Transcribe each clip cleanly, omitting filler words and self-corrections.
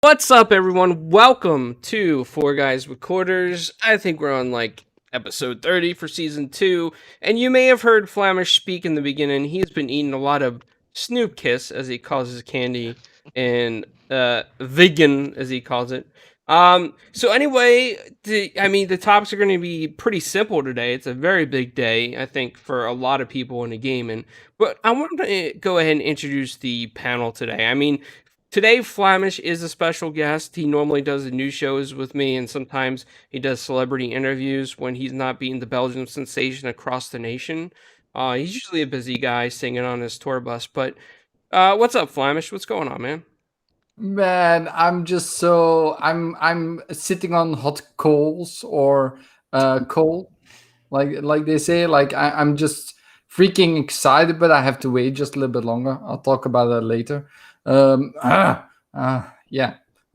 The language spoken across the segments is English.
What's up, everyone? Welcome to Four Guys with Quarters. I think we're on episode 30 for season 2, and you may have heard Flamish speak in the beginning. He's been eating a lot of Snoop Kiss, as he calls his candy, and vegan, as he calls it. So anyway, the topics are going to be pretty simple today. It's a very big day, I think, for a lot of people in the gaming. But I want to go ahead and introduce the panel today. Today, Flamish is a special guest. He normally does the news shows with me, and sometimes he does celebrity interviews when he's not being the Belgian sensation across the nation. He's usually a busy guy singing on his tour bus. But what's up, Flamish? What's going on, man? Man, I'm sitting on hot coals or coal, like they say. I'm just freaking excited, but I have to wait just a little bit longer. I'll talk about that later. Yeah.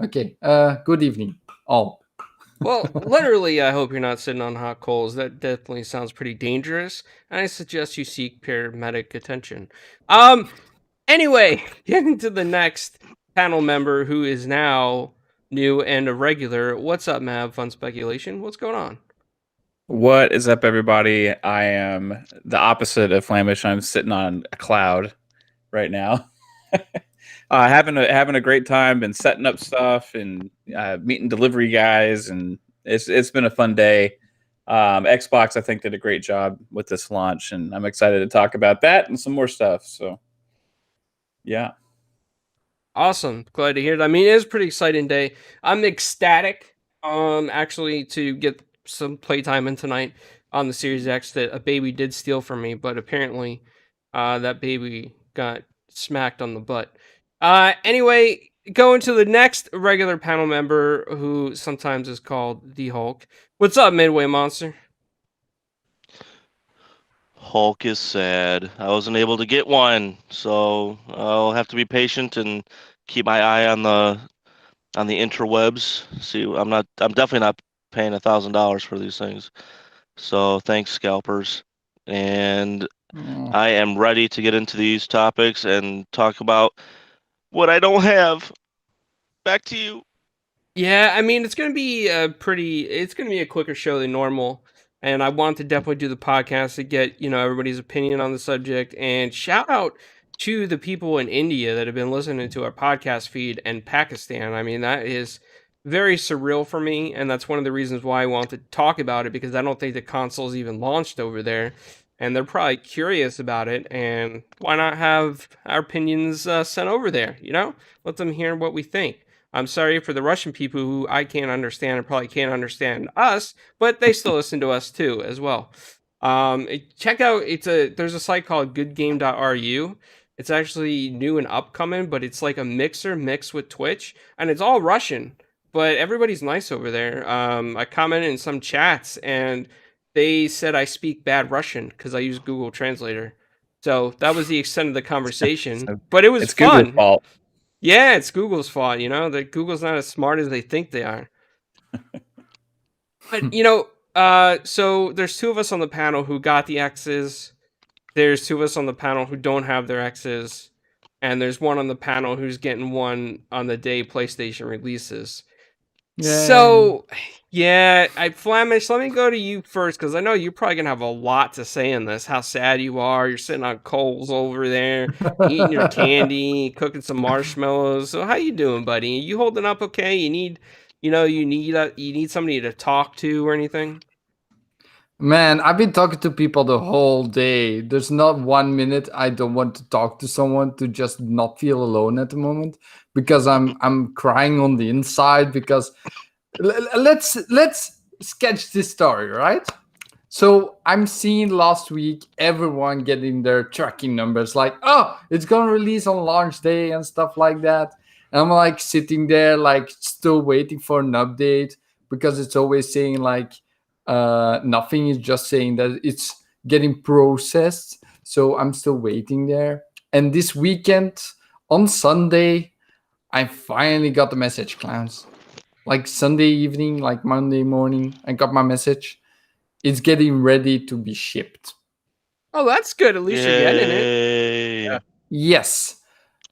Okay. Good evening, all. Well, literally, I hope you're not sitting on hot coals. That definitely sounds pretty dangerous, and I suggest you seek paramedic attention. Um, Anyway, getting to the next panel member who is now new and a regular. What's up, Mav? Fun speculation. What's going on? What is up, everybody? I am the opposite of Flamish. I'm sitting on a cloud right now, having a great time. Been setting up stuff and meeting delivery guys, and it's been a fun day. Xbox, I think, did a great job with this launch, and I'm excited to talk about that and some more stuff. So, yeah. Awesome. Glad to hear that. It is a pretty exciting day. I'm ecstatic, actually, to get some playtime in tonight on the Series X that a baby did steal from me, but apparently, that baby got smacked on the butt. Anyway, going to the next regular panel member who sometimes is called the Hulk. What's up, Midway Monster? Hulk is sad. I wasn't able to get one, so I'll have to be patient and keep my eye on the interwebs. See, I'm definitely not paying $1,000 for these things. So thanks, scalpers. And I am ready to get into these topics and talk about what I don't have. Back to you. Yeah, it's gonna be it's gonna be a quicker show than normal, and I want to definitely do the podcast to get everybody's opinion on the subject. And shout out to the people in India that have been listening to our podcast feed and Pakistan. That is very surreal for me, and that's one of the reasons why I want to talk about it, because I don't think the console's even launched over there, and they're probably curious about it. And why not have our opinions sent over there? Let them hear what we think. I'm sorry for the Russian people who I can't understand and probably can't understand us, but they still listen to us too as well. Check out there's a site called goodgame.ru. It's actually new and upcoming, but it's like a mixer mixed with Twitch, and it's all Russian, but everybody's nice over there. I commented in some chats, and they said I speak bad Russian because I use Google Translator. So that was the extent of the conversation, but it was It's Google's fun. fault. Yeah, it's Google's fault, that Google's not as smart as they think they are. But so there's two of us on the panel who got the X's. There's two of us on the panel who don't have their X's, and there's one on the panel who's getting one on the day PlayStation releases. Yeah. So, yeah, Flamish, let me go to you first, because I know you're probably gonna have a lot to say in this. How sad you are. You're sitting on coals over there, eating your candy, cooking some marshmallows. So, how you doing, buddy? You holding up okay? You need somebody to talk to or anything? Man, I've been talking to people the whole day. There's not 1 minute I don't want to talk to someone to just not feel alone at the moment, because I'm crying on the inside. Because let's sketch this story, right? So I'm seeing last week everyone getting their tracking numbers, like, oh, it's gonna release on launch day and stuff like that. And I'm like sitting there, like, still waiting for an update, because it's always saying like nothing, is just saying that it's getting processed. So I'm still waiting there. And this weekend on Sunday, I finally got the message, Clownz. Like Sunday evening, like Monday morning, I got my message. It's getting ready to be shipped. Oh, that's good. At least you're getting it. Yay. Yeah. Yes.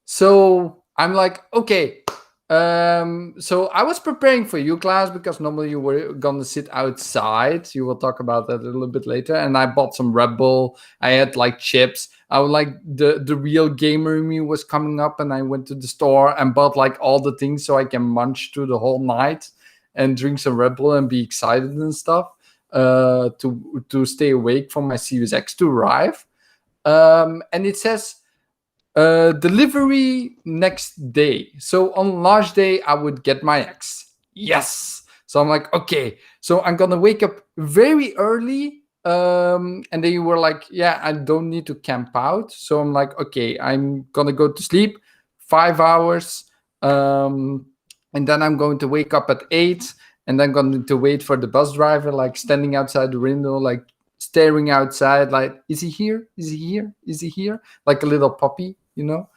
So I'm like, okay, So I was preparing for you, Clownz, because normally you were gonna sit outside. You will talk about that a little bit later. And I bought some Red Bull. I had like chips. I would like the real gamer in me was coming up, and I went to the store and bought like all the things so I can munch through the whole night and drink some Red Bull and be excited and stuff. To stay awake for my Series X to arrive. And it says delivery next day. So on launch day, I would get my X. Yes. So I'm like, okay. So I'm gonna wake up very early. And then you were like, yeah, I don't need to camp out. So I'm like, okay, I'm gonna go to sleep 5 hours. And then I'm going to wake up at 8. And then going to wait for the bus driver, like standing outside the window, like staring outside, like, is he here? Is he here? Is he here? Like a little puppy, you know?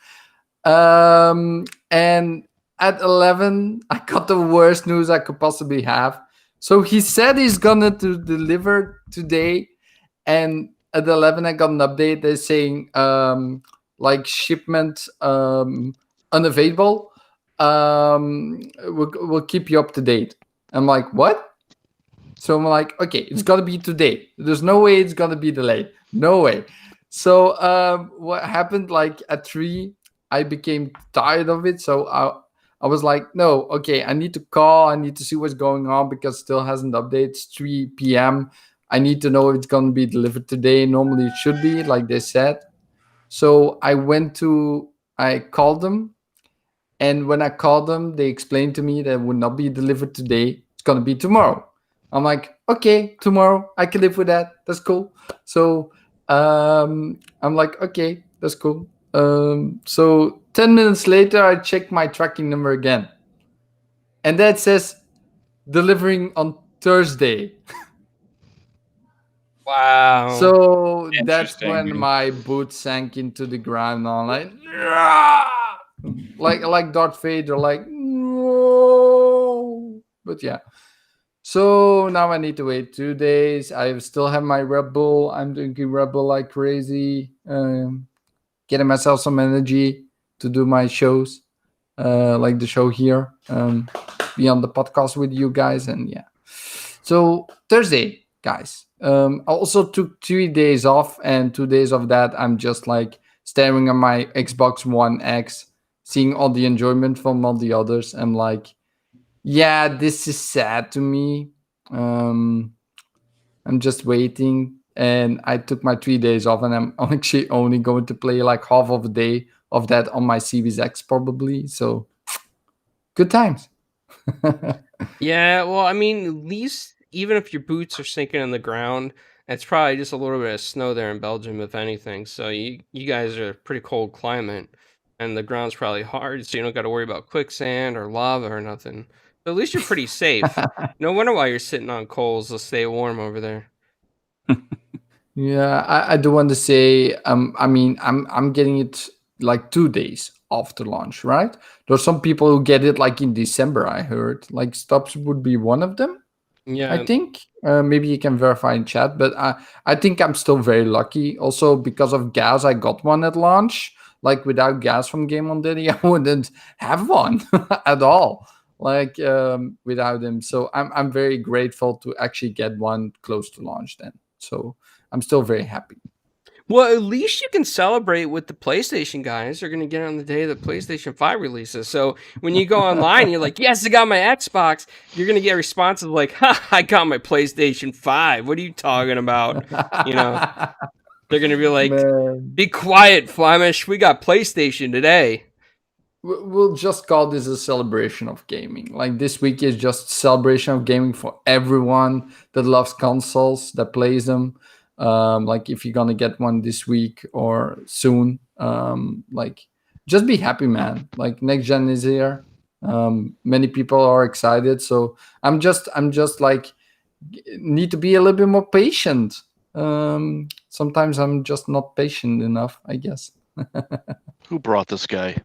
And at 11, I got the worst news I could possibly have. So he said he's gonna to deliver today. And at 11, I got an update. They're saying like shipment unavailable. We'll keep you up to date. I'm like, what? So I'm like, okay, it's got to be today. There's no way it's going to be delayed. No way. So what happened, like at 3, I became tired of it. So I was like, no, okay, I need to call. I need to see what's going on because it still hasn't updated. It's 3 p.m. I need to know if it's going to be delivered today. Normally it should be, like they said. So I called them. And when I called them, they explained to me that it would not be delivered today. It's going to be tomorrow. I'm like, okay, tomorrow. I can live with that. That's cool. So I'm like, okay, that's cool. So 10 minutes later, I check my tracking number again. And that says delivering on Thursday. Wow. So that's Interesting. when my boot sank into the ground. I'm like Darth Vader, like, no. But yeah. So now I need to wait 2 days. I still have my Red Bull. I'm drinking Red Bull like crazy. Getting myself some energy to do my shows, like the show here. Be on the podcast with you guys, and yeah. So Thursday, guys. I also took 3 days off, and 2 days of that, I'm just like staring at my Xbox One X, seeing all the enjoyment from all the others. I'm like, yeah, this is sad to me. I'm just waiting, and I took my 3 days off, and I'm actually only going to play like half of a day of that on my Series X probably. So good times. Yeah, well, I mean, at least even if your boots are sinking in the ground, it's probably just a little bit of snow there in Belgium, if anything. So you guys are a pretty cold climate, and the ground's probably hard, so you don't got to worry about quicksand or lava or nothing. So at least you're pretty safe. No wonder why you're sitting on coals to stay warm over there. Yeah, I do want to say, I mean, I'm getting it like 2 days after launch, right? There's some people who get it like in December. I heard like Stubbs would be one of them. Yeah, I think maybe you can verify in chat, but I think I'm still very lucky. Also because of gas, I got one at launch. Like without gas from Game on Daddy, I wouldn't have one at all. Like without him, so I'm very grateful to actually get one close to launch. Then, so I'm still very happy. well, at least you can celebrate with the PlayStation guys. They're gonna get it on the day the PlayStation 5 releases. So when you go online, you're like, "Yes, I got my Xbox." You're gonna get responses like, "Ha, I got my PlayStation 5. What are you talking about?" You know, they're gonna be like, Man. "Be quiet, Flamish. We got PlayStation today." We'll just call this a celebration of gaming. Like this week is just celebration of gaming for everyone that loves consoles, that plays them. Like if you're gonna get one this week or soon, like just be happy, man. Like next gen is here. Many people are excited, so I'm just like need to be a little bit more patient. Sometimes I'm just not patient enough, I guess. Who brought this guy?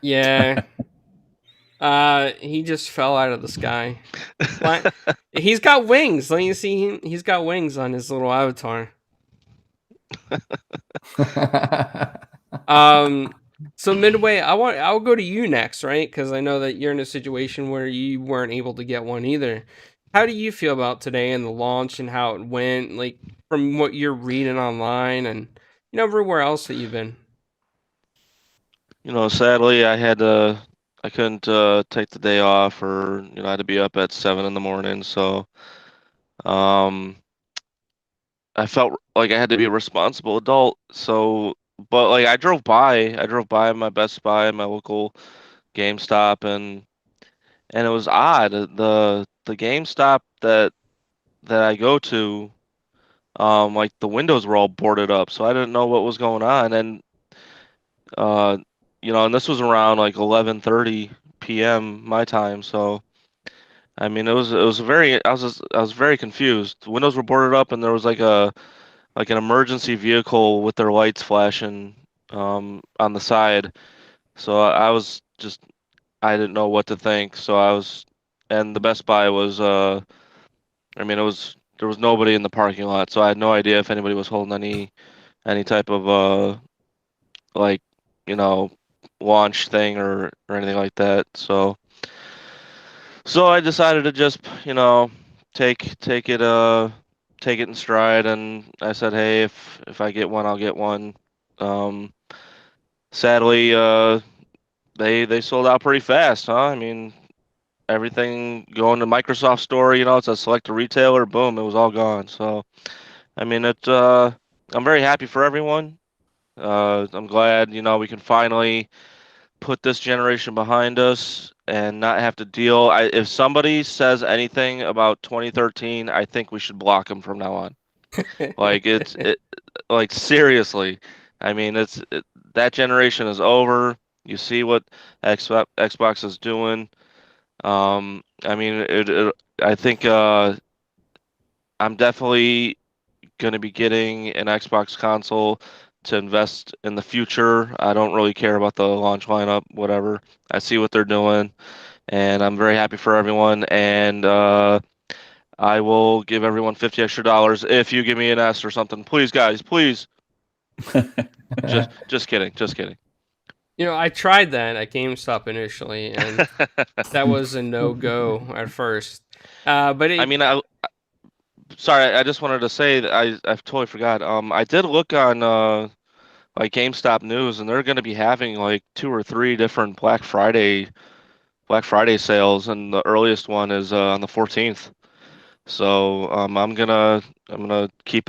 Yeah. He just fell out of the sky. He's got wings. Let you see him. He's got wings on his little avatar. So Midway, I'll go to you next, right? Because I know that you're in a situation where you weren't able to get one either. How do you feel about today and the launch and how it went? Like from what you're reading online and everywhere else that you've been. Sadly, I couldn't take the day off, or I had to be up at 7 in the morning. So, um, I felt like I had to be a responsible adult. So, but like I drove by my Best Buy, my local GameStop, and it was odd. The GameStop that I go to, like the windows were all boarded up, so I didn't know what was going on. And uh, and this was around like 11:30 p.m. my time. So I mean, it was very I was very confused. The windows were boarded up, and there was like an emergency vehicle with their lights flashing on the side. So I didn't know what to think. And the Best Buy was I mean, there was nobody in the parking lot, so I had no idea if anybody was holding any type of like you know launch thing or anything like that. So I decided to just take it take it in stride, and I said, hey, if I get one, I'll get one. Um, Sadly, they sold out pretty fast, huh? I mean, everything going to Microsoft Store, it's a select a retailer, boom, it was all gone. So I mean, I'm very happy for everyone. I'm glad, we can finally put this generation behind us and not have to deal. If somebody says anything about 2013, I think we should block them from now on. Like like seriously. I mean, that generation is over. You see what Xbox is doing. I mean, I think I'm definitely going to be getting an Xbox console to invest in the future. I don't really care about the launch lineup, whatever. I see what they're doing, and I'm very happy for everyone. And I will give everyone $50 extra if you give me an S or something. Please, guys, please. Just kidding, just kidding. I tried that at GameStop initially, and that was a no-go at first. But I mean, sorry, I just wanted to say that I totally forgot. I did look on like GameStop news, and they're going to be having like 2 or 3 different Black Friday sales, and the earliest one is on the 14th. So I'm gonna keep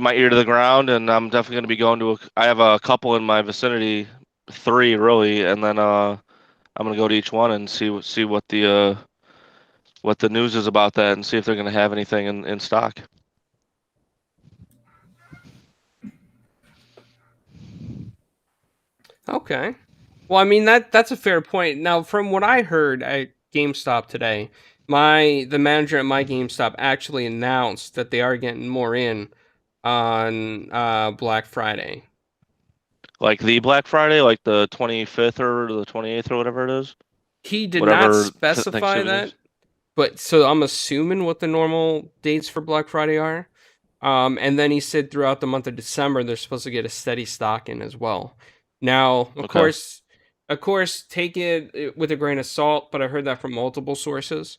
my ear to the ground, and I'm definitely gonna be going to I have a couple in my vicinity, 3 really, and then I'm gonna go to each one and see what the news is about that, and see if they're gonna have anything in stock. Okay. Well, I mean that's a fair point. Now, from what I heard at GameStop today, the manager at my GameStop actually announced that they are getting more in on Black Friday. Like the Black Friday, like the 25th or the 28th or whatever it is. He did not Whatever specify Thanksgiving that, is. but so I'm assuming what the normal dates for Black Friday are. And then he said throughout the month of December they're supposed to get a steady stock in as well. Now, Okay. of course, take it with a grain of salt. But I heard that from multiple sources.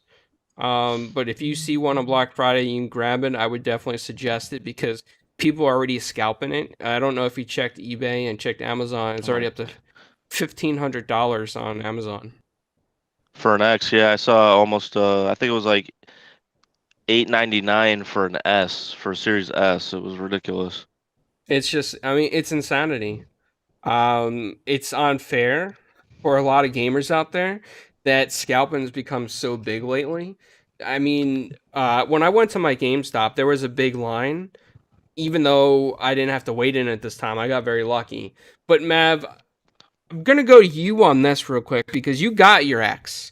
But if you see one on Black Friday, you can grab it. I would definitely suggest it because people are already scalping it. I don't know if you checked eBay and checked Amazon. It's already up to $1,500 on Amazon. For an X, yeah, I saw almost I think it was like $8.99 for an S, for Series S. It was ridiculous. It's just, I mean, it's insanity. It's unfair for a lot of gamers out there that scalping has become so big lately. I mean, when I went to my GameStop, there was a big line. Even though I didn't have to wait in it this time, I got very lucky. But Mav, I'm gonna go to you on this real quick because you got your X.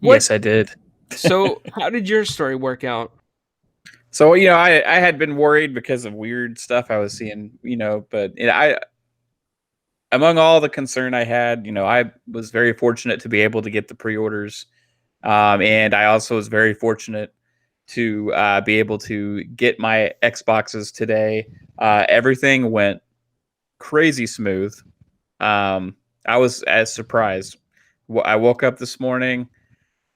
Yes, I did. So, how did your story work out? So, I had been worried because of weird stuff I was seeing, but among all the concern I had, I was very fortunate to be able to get the pre-orders. And I also was very fortunate to be able to get my Xboxes today. Everything went crazy smooth. I was as surprised. I woke up this morning.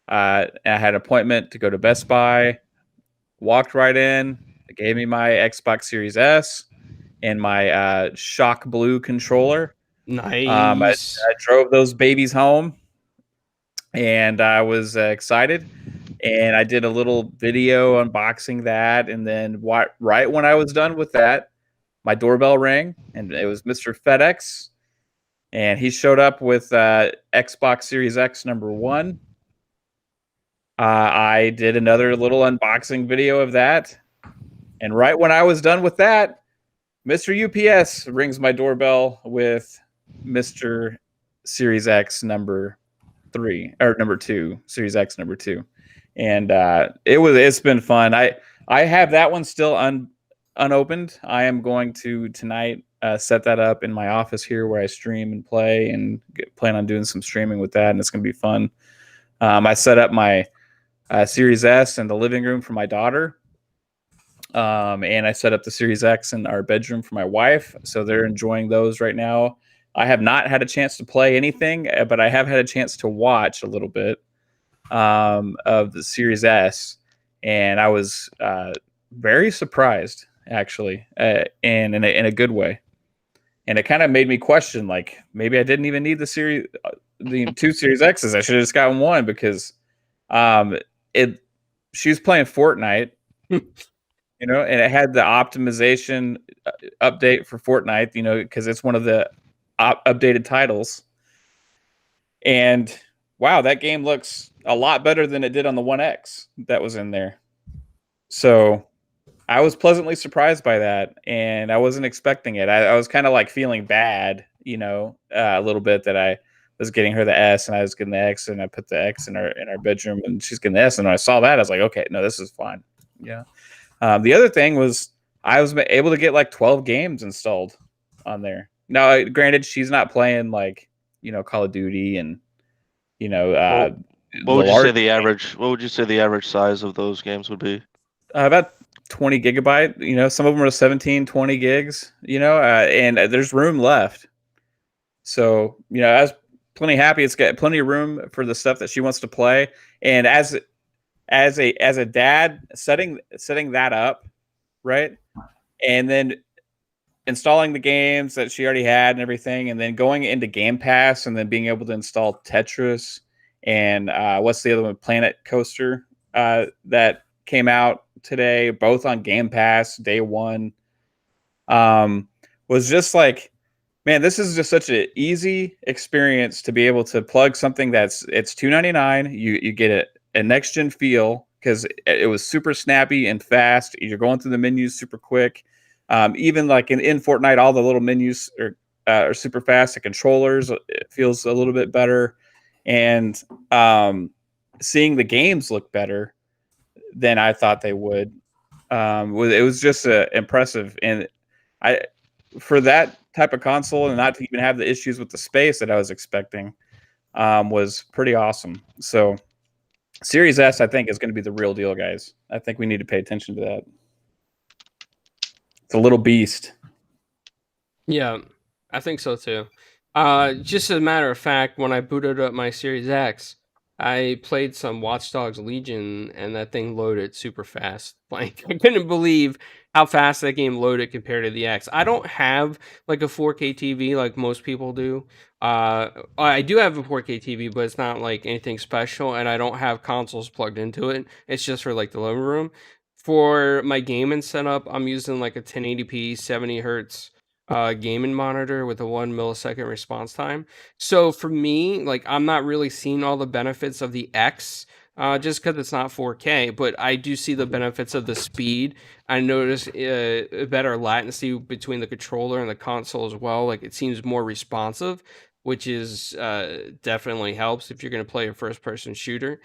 I had an appointment to go to Best Buy. Walked right in. They gave me my Xbox Series S and my Shock Blue controller. Nice. I drove those babies home, and I was excited. And I did a little video unboxing that, and then right when I was done with that, my doorbell rang, and it was Mr. FedEx, and he showed up with Xbox Series X #1. I did another little unboxing video of that, and right when I was done with that, Mr. UPS rings my doorbell with Mr. Series X #3 or #2, Series X #2, and it's been fun. I have that one still unopened. I am going to tonight set that up in my office here where I stream and play, and plan on doing some streaming with that, and it's going to be fun. I set up my Series S in the living room for my daughter, and I set up the Series X in our bedroom for my wife, so they're enjoying those right now. I have not had a chance to play anything, but I have had a chance to watch a little bit of the Series S, and I was very surprised, actually, and in a good way. And it kind of made me question, like, maybe I didn't even need the two Series X's. I should have just gotten one, because she was playing Fortnite, and it had the optimization update for Fortnite, because it's one of the updated titles. And wow, that game looks a lot better than it did on the One X that was in there. So I was pleasantly surprised by that, and I wasn't expecting it. I was kind of like feeling bad, a little bit, that I was getting her the S and I was getting the X, and I put the X in our bedroom and she's getting the S. And when I saw that, I was like, okay, no, this is fine. Yeah. The other thing was I was able to get like 12 games installed on there. Now, granted, she's not playing like, Call of Duty and, What would you say the average? What would you say the average size of those games would be? About 20 gigabyte. Some of them are 17, 20 gigs. And there's room left. So I was plenty happy. It's got plenty of room for the stuff that she wants to play. And as a dad, setting that up, right, and then installing the games that she already had and everything, and then going into Game Pass, and then being able to install Tetris and what's the other one, Planet Coaster, that came out today, both on Game Pass day one, was just like, man, this is just such an easy experience to be able to plug something it's $2.99. You get a next gen feel, because it was super snappy and fast. You're going through the menus super quick. Even like in Fortnite, all the little menus are super fast. The controllers, it feels a little bit better, and seeing the games look better than I thought they would. It was just impressive, and for that type of console, and not to even have the issues with the space that I was expecting, was pretty awesome. So Series S, I think, is going to be the real deal, guys. I think we need to pay attention to that. It's a little beast. Yeah, I think so too. Just as a matter of fact, when I booted up my Series X, I played some Watch Dogs Legion, and that thing loaded super fast. Like, I couldn't believe how fast that game loaded compared to the X. I don't have like a 4K TV like most people do. I do have a 4K TV, but it's not like anything special, and I don't have consoles plugged into it. It's just for like the living room. For my gaming setup, I'm using like a 1080p 70 hertz gaming monitor with a 1 millisecond response time. So for me, like, I'm not really seeing all the benefits of the X, just because it's not 4K, but I do see the benefits of the speed. I notice a better latency between the controller and the console as well. Like, it seems more responsive, which is definitely helps if you're going to play a first person shooter.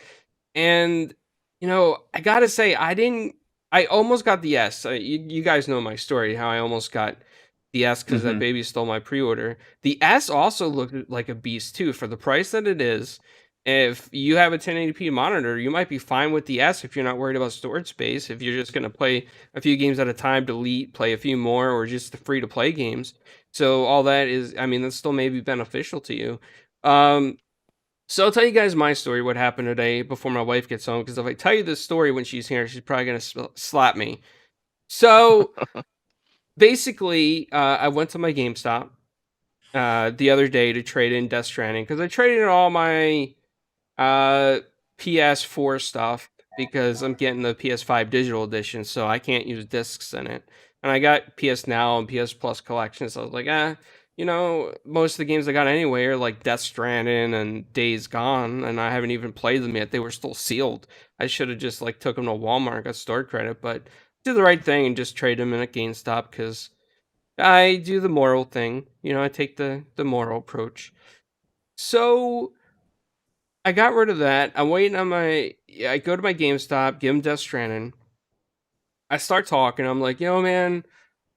And I gotta say, I almost got the S. You guys know my story, how I almost got the S because that baby stole my pre-order. The S also looked like a beast too. For the price that it is, if you have a 1080p monitor, you might be fine with the S if you're not worried about storage space. If you're just going to play a few games at a time, delete, play a few more, or just the free-to-play games. So all that is, I mean, that still may be beneficial to you. So I'll tell you guys my story, what happened today before my wife gets home. Because if I tell you this story when she's here, she's probably gonna slap me. So basically, I went to my GameStop the other day to trade in Death Stranding because I traded in all my PS4 stuff because I'm getting the PS5 digital edition, so I can't use discs in it. And I got PS Now and PS Plus collections. So I was like, most of the games I got anyway are like Death Stranding and Days Gone, and I haven't even played them yet. They were still sealed. I should have just like took them to Walmart and got store credit, but did the right thing and just trade them in at GameStop because I do the moral thing. I take the moral approach. So I got rid of that. I'm waiting on I go to my GameStop, give him Death Stranding. I start talking. I'm like, man,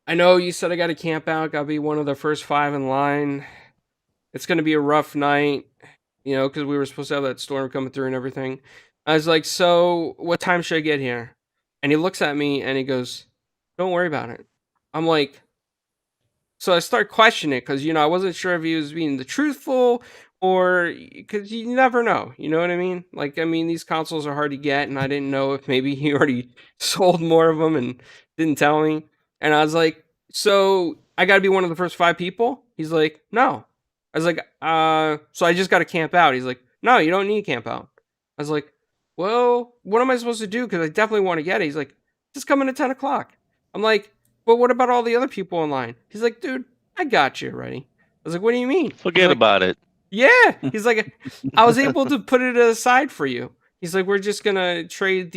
I know you said I got to camp out. Got to be one of the first 5 in line. It's going to be a rough night, because we were supposed to have that storm coming through and everything. I was like, so what time should I get here? And he looks at me and he goes, don't worry about it. I'm like, so I start questioning it because, I wasn't sure if he was being the truthful or because you never know. You know what I mean? Like, these consoles are hard to get, and I didn't know if maybe he already sold more of them and didn't tell me. And I was like, so I got to be one of the first 5 people? He's like, no. I was like, so I just got to camp out. He's like, no, you don't need to camp out. I was like, well, what am I supposed to do? Because I definitely want to get it. He's like, just come in at 10 o'clock. I'm like, but what about all the other people in line? He's like, dude, I got you already. I was like, what do you mean? Forget about it. Yeah. He's like, I was able to put it aside for you. He's like, we're just going to trade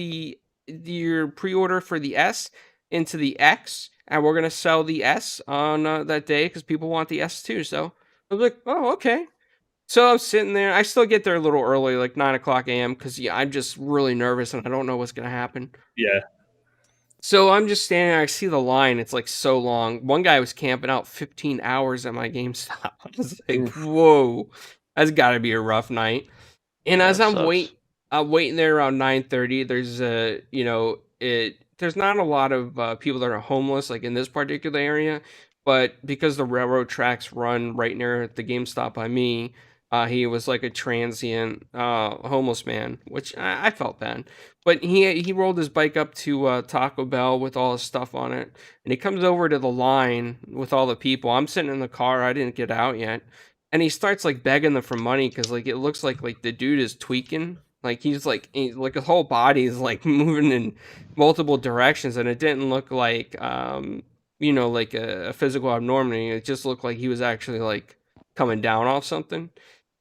your pre-order for the S into the X, and we're going to sell the S on that day because people want the S too. So I was like, oh, okay. So I'm sitting there. I still get there a little early, like 9 o'clock a.m. because I'm just really nervous and I don't know what's going to happen. Yeah. So I'm just standing there. I see the line. It's like so long. One guy was camping out 15 hours at my GameStop. I was like, whoa, that's got to be a rough night. And as I'm waiting there around 9:30, there's there's not a lot of people that are homeless like in this particular area, but because the railroad tracks run right near the GameStop by me, he was like a transient homeless man, which I felt bad. But he rolled his bike up to Taco Bell with all his stuff on it, and he comes over to the line with all the people. I'm sitting in the car. I didn't get out yet. And he starts like begging them for money because like it looks like the dude is tweaking. Like he's like his whole body is like moving in multiple directions, and it didn't look like like a physical abnormality. It just looked like he was actually like coming down off something.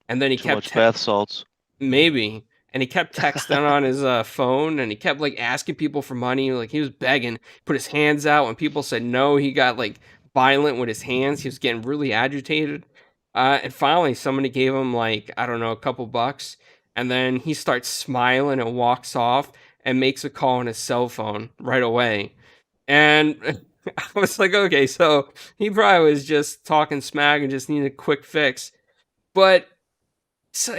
And then he Too kept much bath salts. maybe, and he kept texting on his phone, and he kept like asking people for money. Like he was begging, put his hands out. When people said no, he got like violent with his hands. He was getting really agitated. And finally, somebody gave him like, I don't know, a couple bucks. And then he starts smiling and walks off and makes a call on his cell phone right away. And I was like, okay, so he probably was just talking smack and just needed a quick fix. But so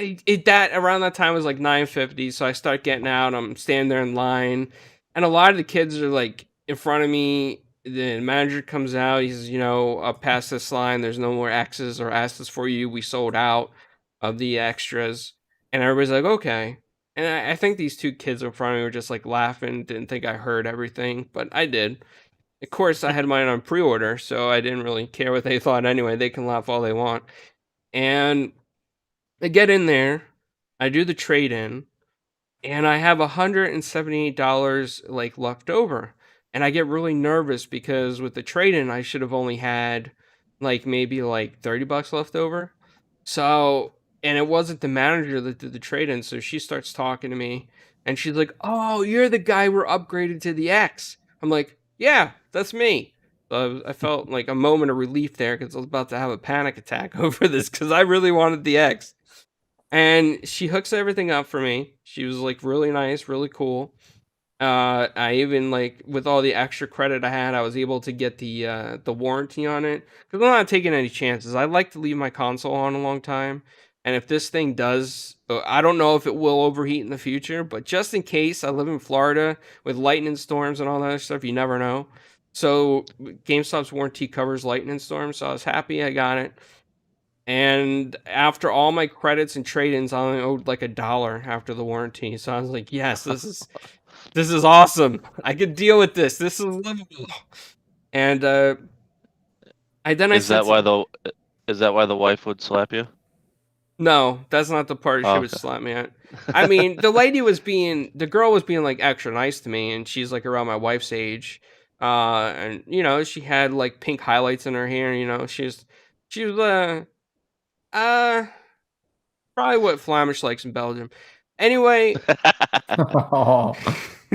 that around that time was like 9:50. So I start getting out. I'm standing there in line. And a lot of the kids are like in front of me. The manager comes out. He's, up past this line. There's no more X's or S's for you. We sold out of the extras. And everybody's like, okay. And I think these 2 kids in front of me were just like laughing. Didn't think I heard everything, but I did. Of course, I had mine on pre-order, so I didn't really care what they thought anyway. They can laugh all they want. And I get in there. I do the trade-in. And I have $178 like left over. And I get really nervous because with the trade-in, I should have only had like maybe like $30 left over. So, and it wasn't the manager that did the trade-in, so she starts talking to me and she's like, "Oh, you're the guy we're upgraded to the X." I'm like, "Yeah, that's me." So I felt like a moment of relief there because I was about to have a panic attack over this because I really wanted the X. And she hooks everything up for me. She was like really nice, really cool. I even like with all the extra credit I had, I was able to get the warranty on it because I'm not taking any chances. I like to leave my console on a long time, and if this thing does, I don't know if it will overheat in the future, but just in case, I live in Florida with lightning storms and all that other stuff. You never know. So GameStop's warranty covers lightning storms, so I was happy I got it. And after all my credits and trade-ins, I only owed like $1 after the warranty. So I was like, yes, this is awesome. I could deal with this. This is livable. And I Is said that why the wife would slap you? no, that's not the part she Oh, would okay. slap me at. I mean, the girl was being like extra nice to me, and she's like around my wife's age. And she had like pink highlights in her hair. She was uh probably what Flamish likes in Belgium. Anyway,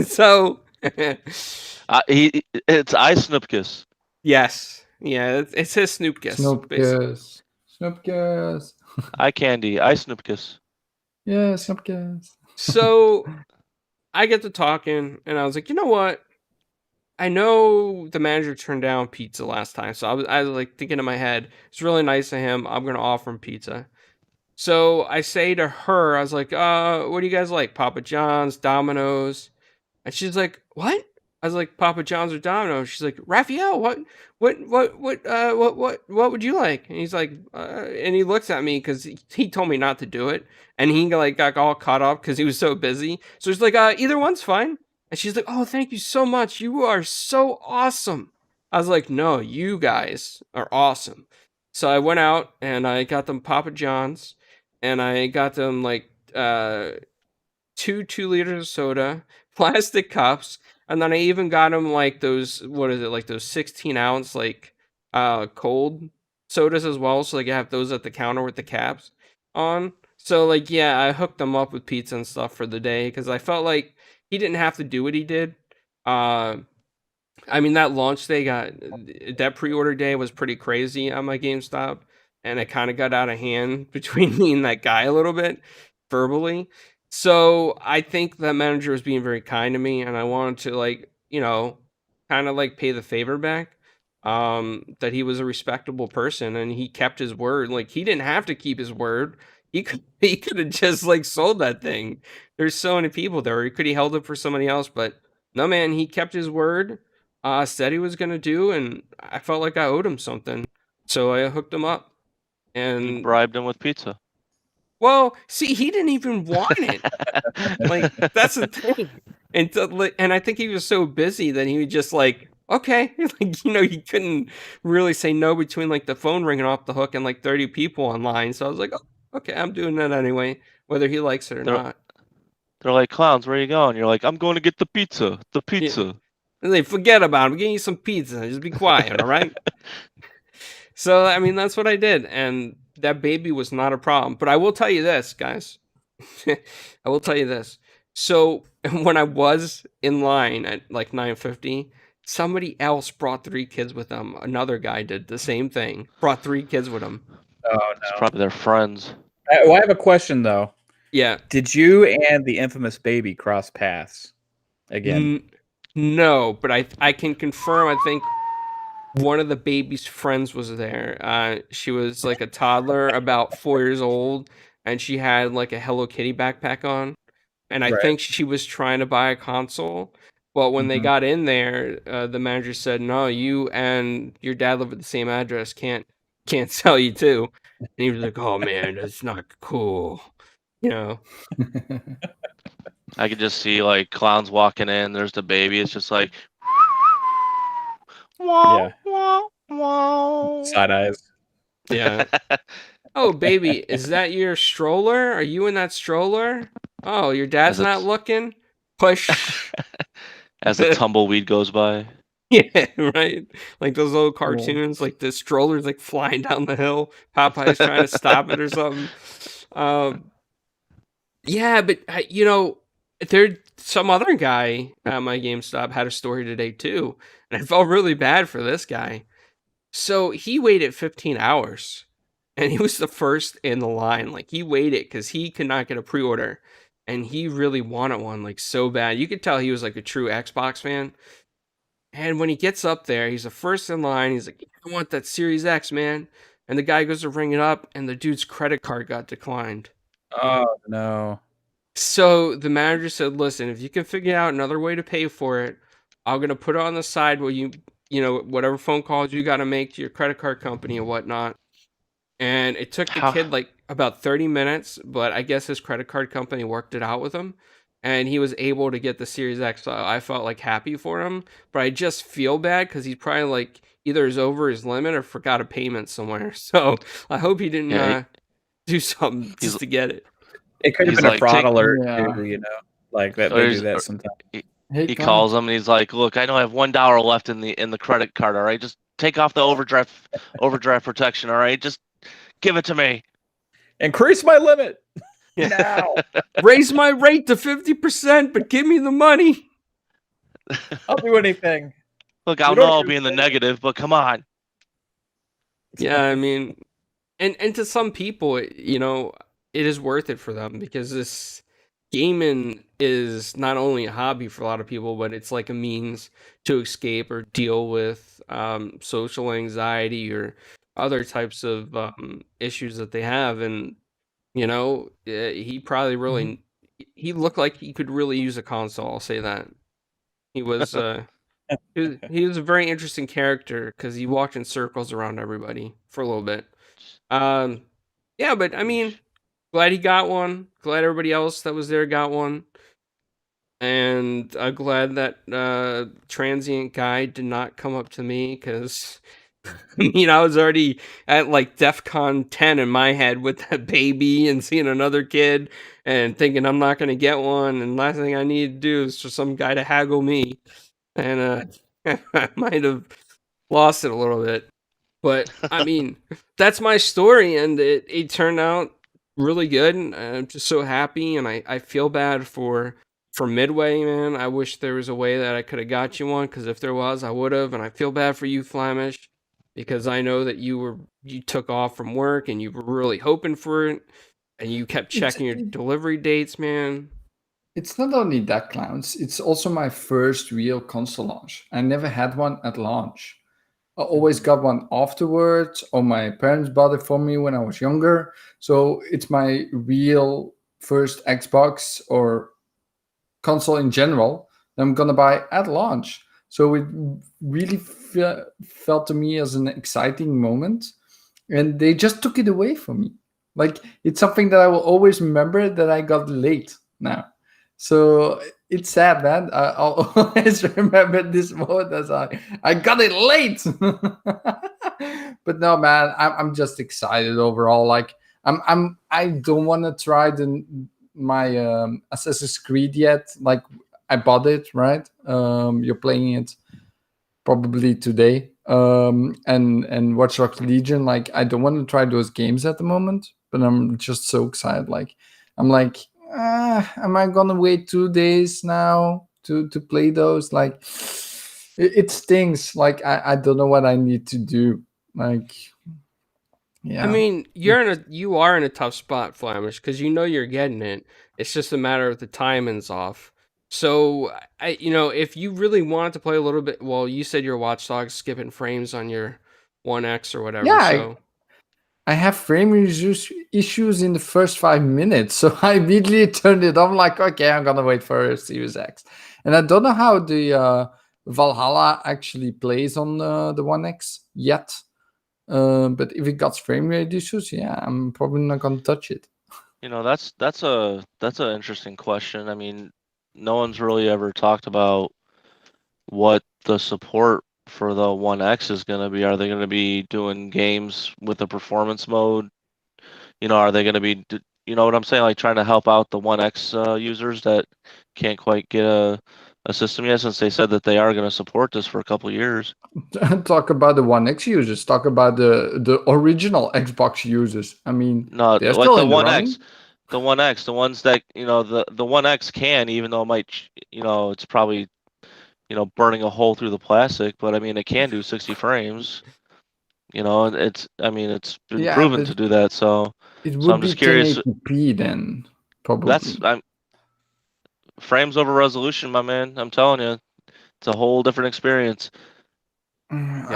so It's I Snoopkiss. yes, yeah, it's his Snoop kiss, basically. Snoopkiss. Snoopkiss. Eye candy. I Snoopkiss. Yeah, Snoopkiss. So I get to talking, and I was like, you know what? I know the manager turned down pizza last time, so I was like thinking in my head, it's really nice of him. I'm gonna offer him pizza. So I say to her, I was like, what do you guys like? Papa John's, Domino's? And she's like, "What?" I was like, "Papa John's or Domino's?" She's like, "Raphael, what would you like?" And he's like, and he looks at me because he told me not to do it, and he like got all caught up because he was so busy. So he's like, "Either one's fine." And she's like, "Oh, thank you so much. You are so awesome." I was like, "No, you guys are awesome." So I went out and I got them Papa John's, and I got them like 2 2 liters of soda, plastic cups, and then I even got him like those, what is it, like those 16-ounce like cold sodas as well. So like I have those at the counter with the caps on. So like yeah, I hooked him up with pizza and stuff for the day because I felt like he didn't have to do what he did. Uh, I mean, that pre-order day was pretty crazy on my GameStop, and it kind of got out of hand between me and that guy a little bit verbally. So I think the manager was being very kind to me, and I wanted to like, kind of like pay the favor back. That he was a respectable person and he kept his word. Like he didn't have to keep his word. He could have just like sold that thing. There's so many people there. He could have held it for somebody else, but no, man, he kept his word, said he was gonna do, and I felt like I owed him something, so I hooked him up. You And bribed him with pizza. well, see, he didn't even want it. Like that's the thing, and I think he was so busy that he was just like, okay, like he couldn't really say no between like the phone ringing off the hook and like 30 people online. So I was like, oh, okay, I'm doing that anyway, whether he likes it or They're not. they're like, "Clowns, where are you going?" You're like, "I'm going to get the pizza. The Yeah. pizza." And they forget about him. I'm getting you some pizza. Just be quiet, all right? So, I mean, that's what I did. And that baby was not a problem. But I will tell you this, guys. I will tell you this. So, when I was in line at like 9:50, somebody else brought 3 kids with them. Another guy did the same thing. Brought 3 kids with him. Oh It's no. probably their friends. I have a question though. Yeah. Did you and the infamous baby cross paths again? No, but I can confirm, I think one of the baby's friends was there. She was like a toddler, about 4 years old, and she had like a Hello Kitty backpack on. And I Right. think she was trying to buy a console. But when they Mhm. got in there, the manager said, "No, you and your dad live at the same address. Can't sell you too." And he was like, "Oh man, that's not cool." You know. I could just see like Clowns walking in. There's the baby. It's just like, Yeah. wow. Side eyes. Yeah. Oh, baby, is that your stroller? Are you in that stroller? Oh, your dad's As not it's looking? Push. as the tumbleweed goes by. Yeah, right. Like those old cartoons, like the stroller's like flying down the hill. Popeye's trying to stop it or something. Yeah, but there some other guy at my GameStop had a story today too, and I felt really bad for this guy. So he waited 15 hours, and he was the first in the line. Like he waited because he could not get a pre-order, and he really wanted one like so bad. You could tell he was like a true Xbox fan. And when he gets up there, he's the first in line. He's like, "I want that Series X, man." And the guy goes to ring it up, and the dude's credit card got declined. Oh no. So the manager said, "Listen, if you can figure out another way to pay for it, I'm gonna put it on the side while you whatever phone calls you got to make to your credit card company and whatnot. And it took the How- kid like about 30 minutes, but I guess his credit card company worked it out with him. And he was able to get the Series X. So I felt like happy for him, but I just feel bad because he's probably like either is over his limit or forgot a payment somewhere. So I hope he didn't Yeah, do something he's- just to get it. It could have He's been a like, fraud take- alert Yeah. too, like that. Or They he's- do that or- sometimes. Hey, he Clownz. calls him and he's like, "Look, I know I have $1 left in the credit card. All right, just take off the overdraft protection. All right, just give it to me." Increase my limit Yeah. now. Raise my rate to 50%, but give me the money. I'll do anything. Look, I We know don't I'll do be in the that. negative, but come on. Yeah, I mean, and to some people, it is worth it for them because this gaming is not only a hobby for a lot of people, but it's like a means to escape or deal with social anxiety or other types of issues that they have. And he probably really he looked like he could really use a console. I'll say that. He was he was a very interesting character because he walked in circles around everybody for a little bit. Yeah, but I mean, glad he got one. Glad everybody else that was there got one. And I'm glad that transient guy did not come up to me because I was already at like DEFCON 10 in my head with that baby and seeing another kid and thinking I'm not going to get one. And last thing I need to do is for some guy to haggle me. And I might have lost it a little bit. But I mean, that's my story, and it turned out really good. And I'm just so happy, and I feel bad for Midway, man. I wish there was a way that I could have got you one, because if there was, I would have. And I feel bad for you, Flamish, because I know that you took off from work and you were really hoping for it, and you kept checking your delivery dates, man. It's not only that, Clownz. It's also my first real console launch. I never had one at launch. I always got one afterwards, or my parents bought it for me when I was younger. So it's my real first Xbox or console in general that I'm gonna buy at launch. So it really felt to me as an exciting moment, and they just took it away from me. Like, it's something that I will always remember that I got late now. So it's sad, man. I'll always remember this moment as I got it late. But no, man, I'm just excited overall. Like, I don't want to try my Assassin's Creed yet. Like, I bought it, right? You're playing it probably today. And Watch Dogs Legion. Like, I don't want to try those games at the moment, but I'm just so excited. Like, I'm like, am I gonna wait 2 days now to play those? Like, it stings. Like, I don't know what I need to do. Like, yeah. I mean, you are in a tough spot, Flamish, because you're getting it. It's just a matter of the timing's off. So if you really wanted to play a little bit, well, you said your Watch Dogs skipping frames on your One X or whatever. Yeah, So I have frame issues in the first 5 minutes, so I immediately turned it on. Like, okay, I'm gonna wait for Series X, and I don't know how the Valhalla actually plays on the One X yet. But if it got frame rate issues, yeah, I'm probably not gonna touch it. That's a interesting question. I mean, no one's really ever talked about what the support for the One X is going to be. Are they going to be doing games with the performance mode? Are they going to be, you know what I'm saying? Like, trying to help out the One X users that can't quite get a system yet, since they said that they are going to support this for a couple of years. Talk about the One X users. Talk about the original Xbox users. I mean, No, they're like still the in the One running. X, the One X, the ones that the One X can, even though it might, it's probably burning a hole through the plastic, but I mean it can do 60 frames. And it's been Yeah, proven but to do that. So it So would I'm be just curious. 1080p then, probably. I'm frames over resolution, my man. I'm telling you, it's a whole different experience. I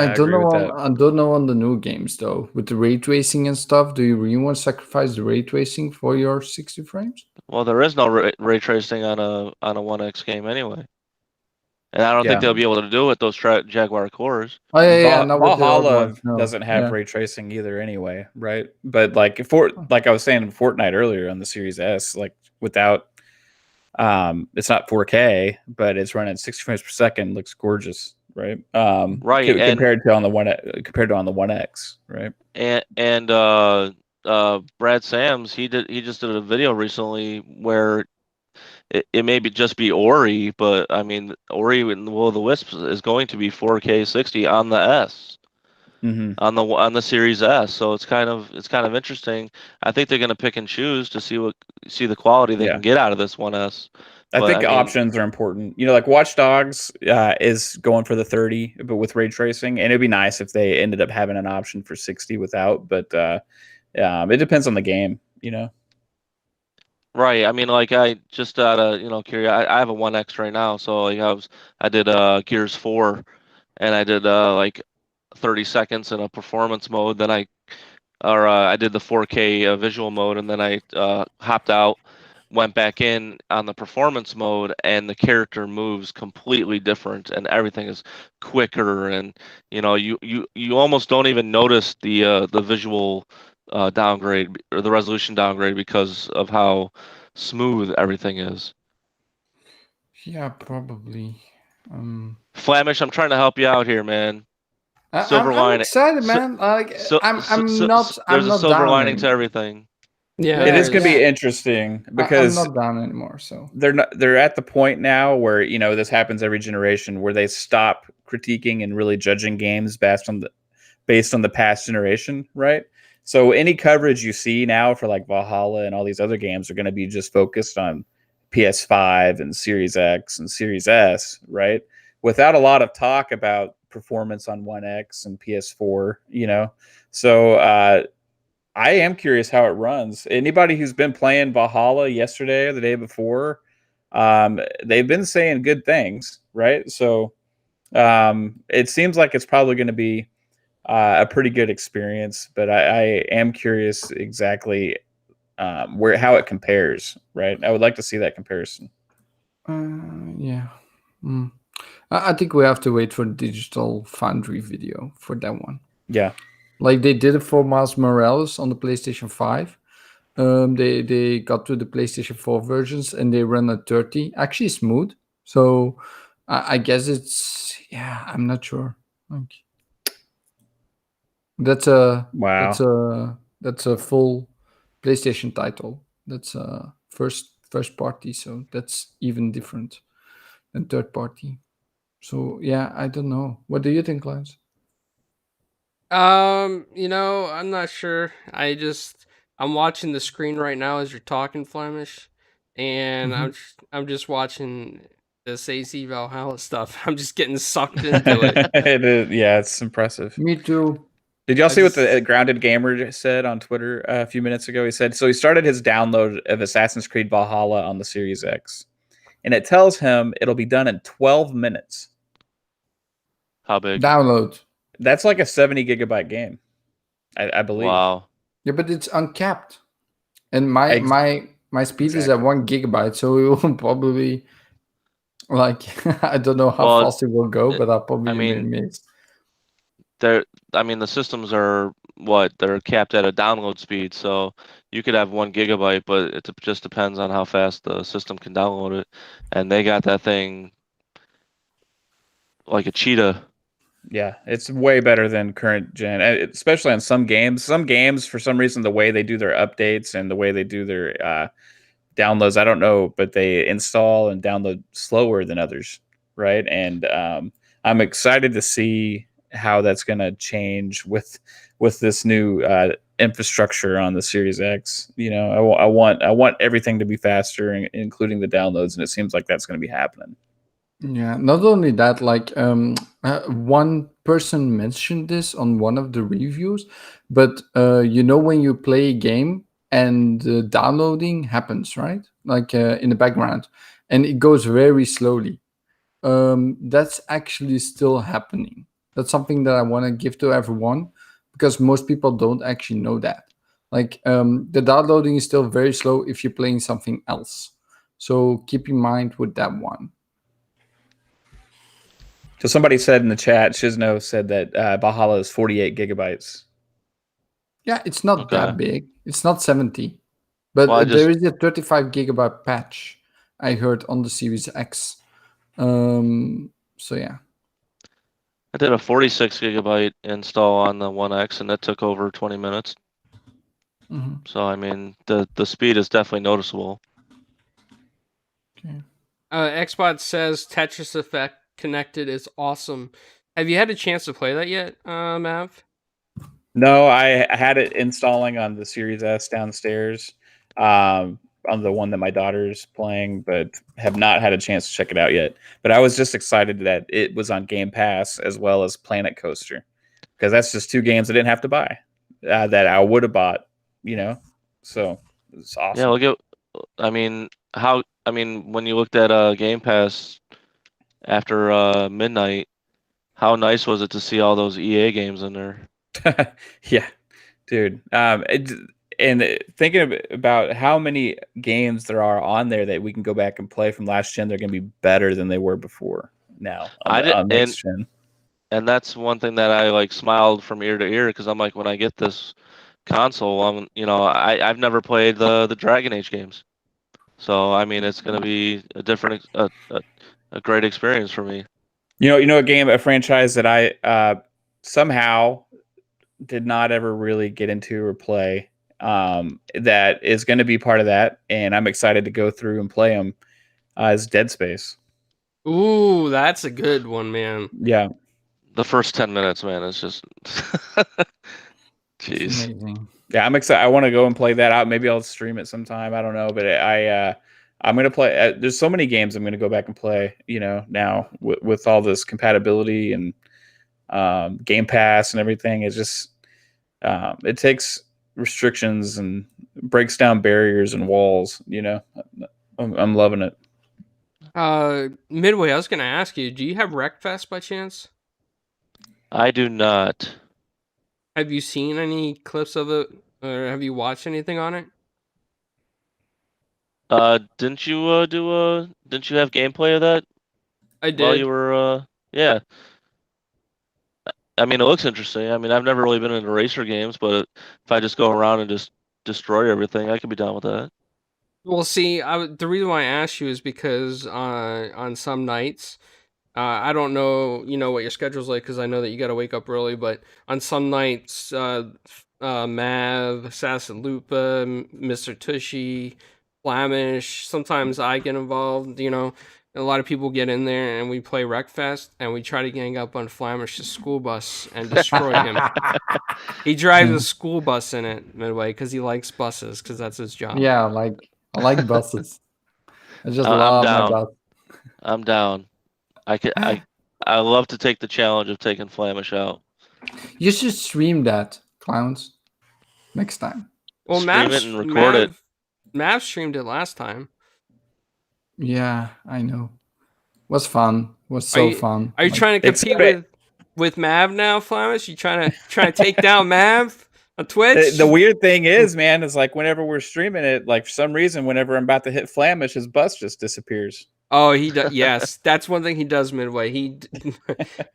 I don't agree know with on that. I don't know on the new games though. With the ray tracing and stuff, do you really want to sacrifice the ray tracing for your 60 frames? Well, there is no ray tracing on a One X game anyway. and I don't think Yeah. they'll be able to do it with those Jaguar cores. Oh yeah, not with the old Valhalla ones. No. doesn't have Yeah. ray tracing either anyway, right? But like like I was saying in Fortnite earlier on the Series S, like without it's not 4K, but it's running 60 frames per second, looks gorgeous, right? Right, and compared to on the One X, right? Brad Sams, he just did a video recently where it may just be Ori, but I mean Ori and the Will of the Wisps is going to be 4K 60 on the S. Mm-hmm. On the Series S, so it's kind of interesting. I think they're going to pick and choose to see the quality they Yeah. can get out of this One S. I But, think I mean, options are important. You know, like Watch Dogs is going for the 30, but with ray tracing, and it'd be nice if they ended up having an option for 60 without. But it depends on the game, you know. right. I mean, like I just out of curious, I have a One X right now, so like I did Gears 4, and I did like 30 seconds in a performance mode. Then I did the 4K visual mode, and then I hopped out, went back in on the performance mode, and the character moves completely different, and everything is quicker, and you almost don't even notice the visual downgrade or the resolution downgrade because of how smooth everything is. Yeah, probably. Flamish, I'm trying to help you out here, man. Silver I'm lining. excited, man. Like I'm not There's a silver down lining to anymore. everything. Yeah, It is going to Yeah. be interesting I'm because not down anymore. So they're at the point now where this happens every generation where they stop critiquing and really judging games based on the past generation, right? So any coverage you see now for like Valhalla and all these other games are going to be just focused on PS5 and Series X and Series S, right? Without a lot of talk about performance on One X and PS4, So I am curious how it runs. Anybody who's been playing Valhalla yesterday or the day before, they've been saying good things, right? So it seems like it's probably going to be a pretty good experience, but I am curious exactly how it compares, right? I would like to see that comparison. yeah. I think we have to wait for the Digital Foundry video for that one. Yeah. Like they did it for Miles Morales on the PlayStation 5. They got to the PlayStation 4 versions and they run at 30, actually smooth. So I guess I'm not sure. Like that's a Wow. that's a full PlayStation title. That's a first party, so that's even different than third party. So yeah, I don't know. What do you think, Clownz? I'm not sure. I'm watching the screen right now as you're talking, Flamish, and I'm just watching this AC Valhalla stuff. I'm just getting sucked into it. It is, yeah, it's impressive. Me too. Did y'all see what the Grounded Gamer said on Twitter a few minutes ago? He said, so he started his download of Assassin's Creed Valhalla on the Series X, and it tells him it'll be done in 12 minutes. How big? Download. That's like a 70 gigabyte game, I believe. Wow. Yeah, but it's uncapped, and my speed is at 1 gigabyte, so it will probably I don't know how fast it will go, but I'll probably miss. The systems are they're capped at a download speed, so you could have 1 gigabyte, but it just depends on how fast the system can download it, and they got that thing like a cheetah. Yeah, it's way better than current gen, especially on some games. Some games, for some reason, the way they do their updates and the way they do their downloads, I don't know, but they install and download slower than others, right? And I'm excited to see how that's going to change with this new infrastructure on the Series X. I want everything to be faster, including the downloads, and it seems like that's going to be happening. Yeah, not only that, one person mentioned this on one of the reviews, but when you play a game and downloading happens, right? In the background, and it goes very slowly. That's actually still happening. That's something that I want to give to everyone because most people don't actually know that. The downloading is still very slow if you're playing something else. So keep in mind with that one. So somebody said in the chat, Shizno said that Valhalla is 48 gigabytes. Yeah, it's not Okay. that big. It's not 70. But Well, there is a 35 gigabyte patch I heard on the Series X. So yeah. I did a 46 gigabyte install on the One X, and that took over 20 minutes. Mhm. So I mean, the speed is definitely noticeable. Okay. Xbot says Tetris Effect connected is awesome. Have you had a chance to play that yet, Mav? No, I had it installing on the Series S downstairs, on the one that my daughter's playing, but have not had a chance to check it out yet. But I was just excited that it was on Game Pass as well as Planet Coaster, because that's just 2 games I didn't have to buy that I would have bought, So it's awesome. Yeah, look at. I mean, when you looked at Game Pass after midnight, how nice was it to see all those EA games in there? Yeah, dude. Thinking about how many games there are on there that we can go back and play from last gen, they're going to be better than they were before now on next gen. And that's one thing that I like smiled from ear to ear, because I'm like, when I get this console, I've never played the Dragon Age games, so I mean, it's going to be a different, a great experience for me. A franchise that I somehow did not ever really get into or play, that is going to be part of that, and I'm excited to go through and play them, is Dead Space. Ooh, that's a good one, man. Yeah. The first 10 minutes, man, it's just It's jeez. amazing. Yeah, I'm excited. I want to go and play that out. Maybe I'll stream it sometime. I don't know, but I'm gonna play. There's so many games I'm gonna go back and play. Now with all this compatibility and Game Pass and everything, it's just it takes restrictions and breaks down barriers and walls. I'm loving it. Midway, I was gonna ask you, do you have Wreckfest by chance? I do not. Have you seen any clips of it, or have you watched anything on it? Didn't you didn't you have gameplay of that I did. while you were yeah. I mean, it looks interesting. I mean, I've never really been into racer games, but if I just go around and just destroy everything, I could be down with that. Well, see, the reason why I asked you is because on some nights, I don't know, what your schedule's like, because I know that you got to wake up early. But on some nights, Mav, Assassin Lupa, Mr. Tushy, Flamish, sometimes I get involved. A lot of people get in there and we play Wreckfest, and we try to gang up on Flamish's school bus and destroy him. He drives a school bus in it, Midway, because he likes buses, because that's his job. Yeah, I like buses. I just I'm love my down. bus. I'm down. I love to take the challenge of taking Flamish out. You should stream that, Clownz, next time. Well, Stream it and record it. Mav streamed it last time. Yeah, I know. Was fun. Was so fun. Are you trying to compete with Mav now, Flamish? You trying to take down Mav on Twitch? The weird thing is, man, is like whenever we're streaming it, like for some reason, whenever I'm about to hit Flamish, his bus just disappears. Oh, he does. Yes, that's one thing he does, Midway. He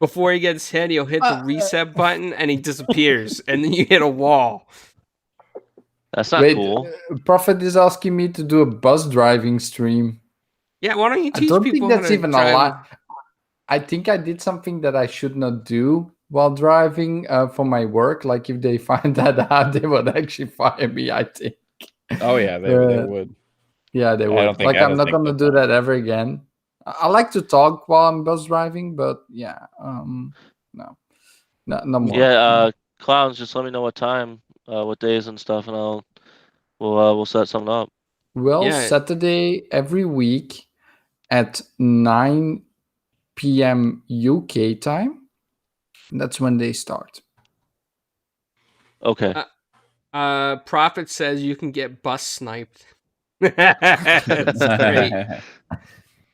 before he gets hit, he'll hit the reset button and he disappears, and then you hit a wall. That's not cool. Prophet is asking me to do a bus driving stream. Yeah, why don't you teach I don't people think that's how to even drive? a lot. I think I did something that I should not do while driving for my work. Like if they find that out, they would actually fire me, I think. Oh yeah, they would. Yeah, they would. Like I'm not gonna do that ever again. I like to talk while I'm bus driving, but yeah, no more. Yeah, Clownz, just let me know what time, what days and stuff, and we'll set something up. Well, yeah. Saturday every week at 9 p.m. UK time. That's when they start. Okay. Prophet says you can get bus sniped. That's great.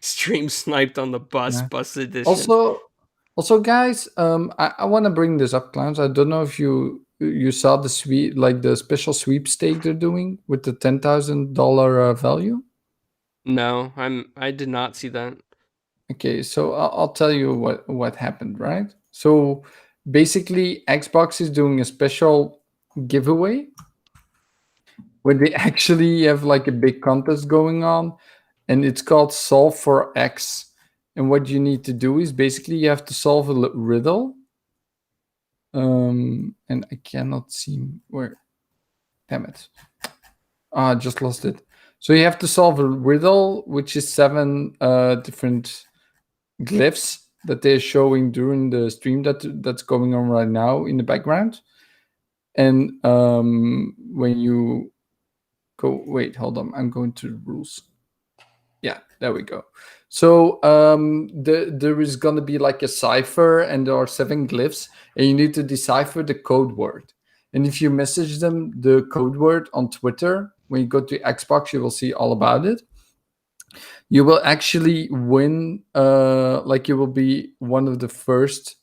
Stream sniped on the bus, yeah. Bus edition. Also, guys, I want to bring this up, Clownz. I don't know if you saw the special sweepstake they're doing with the $10,000 value. No, I did not see that. Okay, so I'll tell you what happened, right? So basically, Xbox is doing a special giveaway where they actually have like a big contest going on, and it's called Solve for X. And what you need to do is basically you have to solve a riddle. And I cannot see where. Damn it! I just lost it. So you have to solve a riddle, which is 7 different glyphs that they're showing during the stream that's going on right now in the background. And when you go, wait, hold on, I'm going to the rules. Yeah, there we go. So there is going to be like a cipher, and there are 7 glyphs, and you need to decipher the code word. And if you message them the code word on Twitter, when you go to Xbox, you will see all about it. You will actually win, like you will be one of the first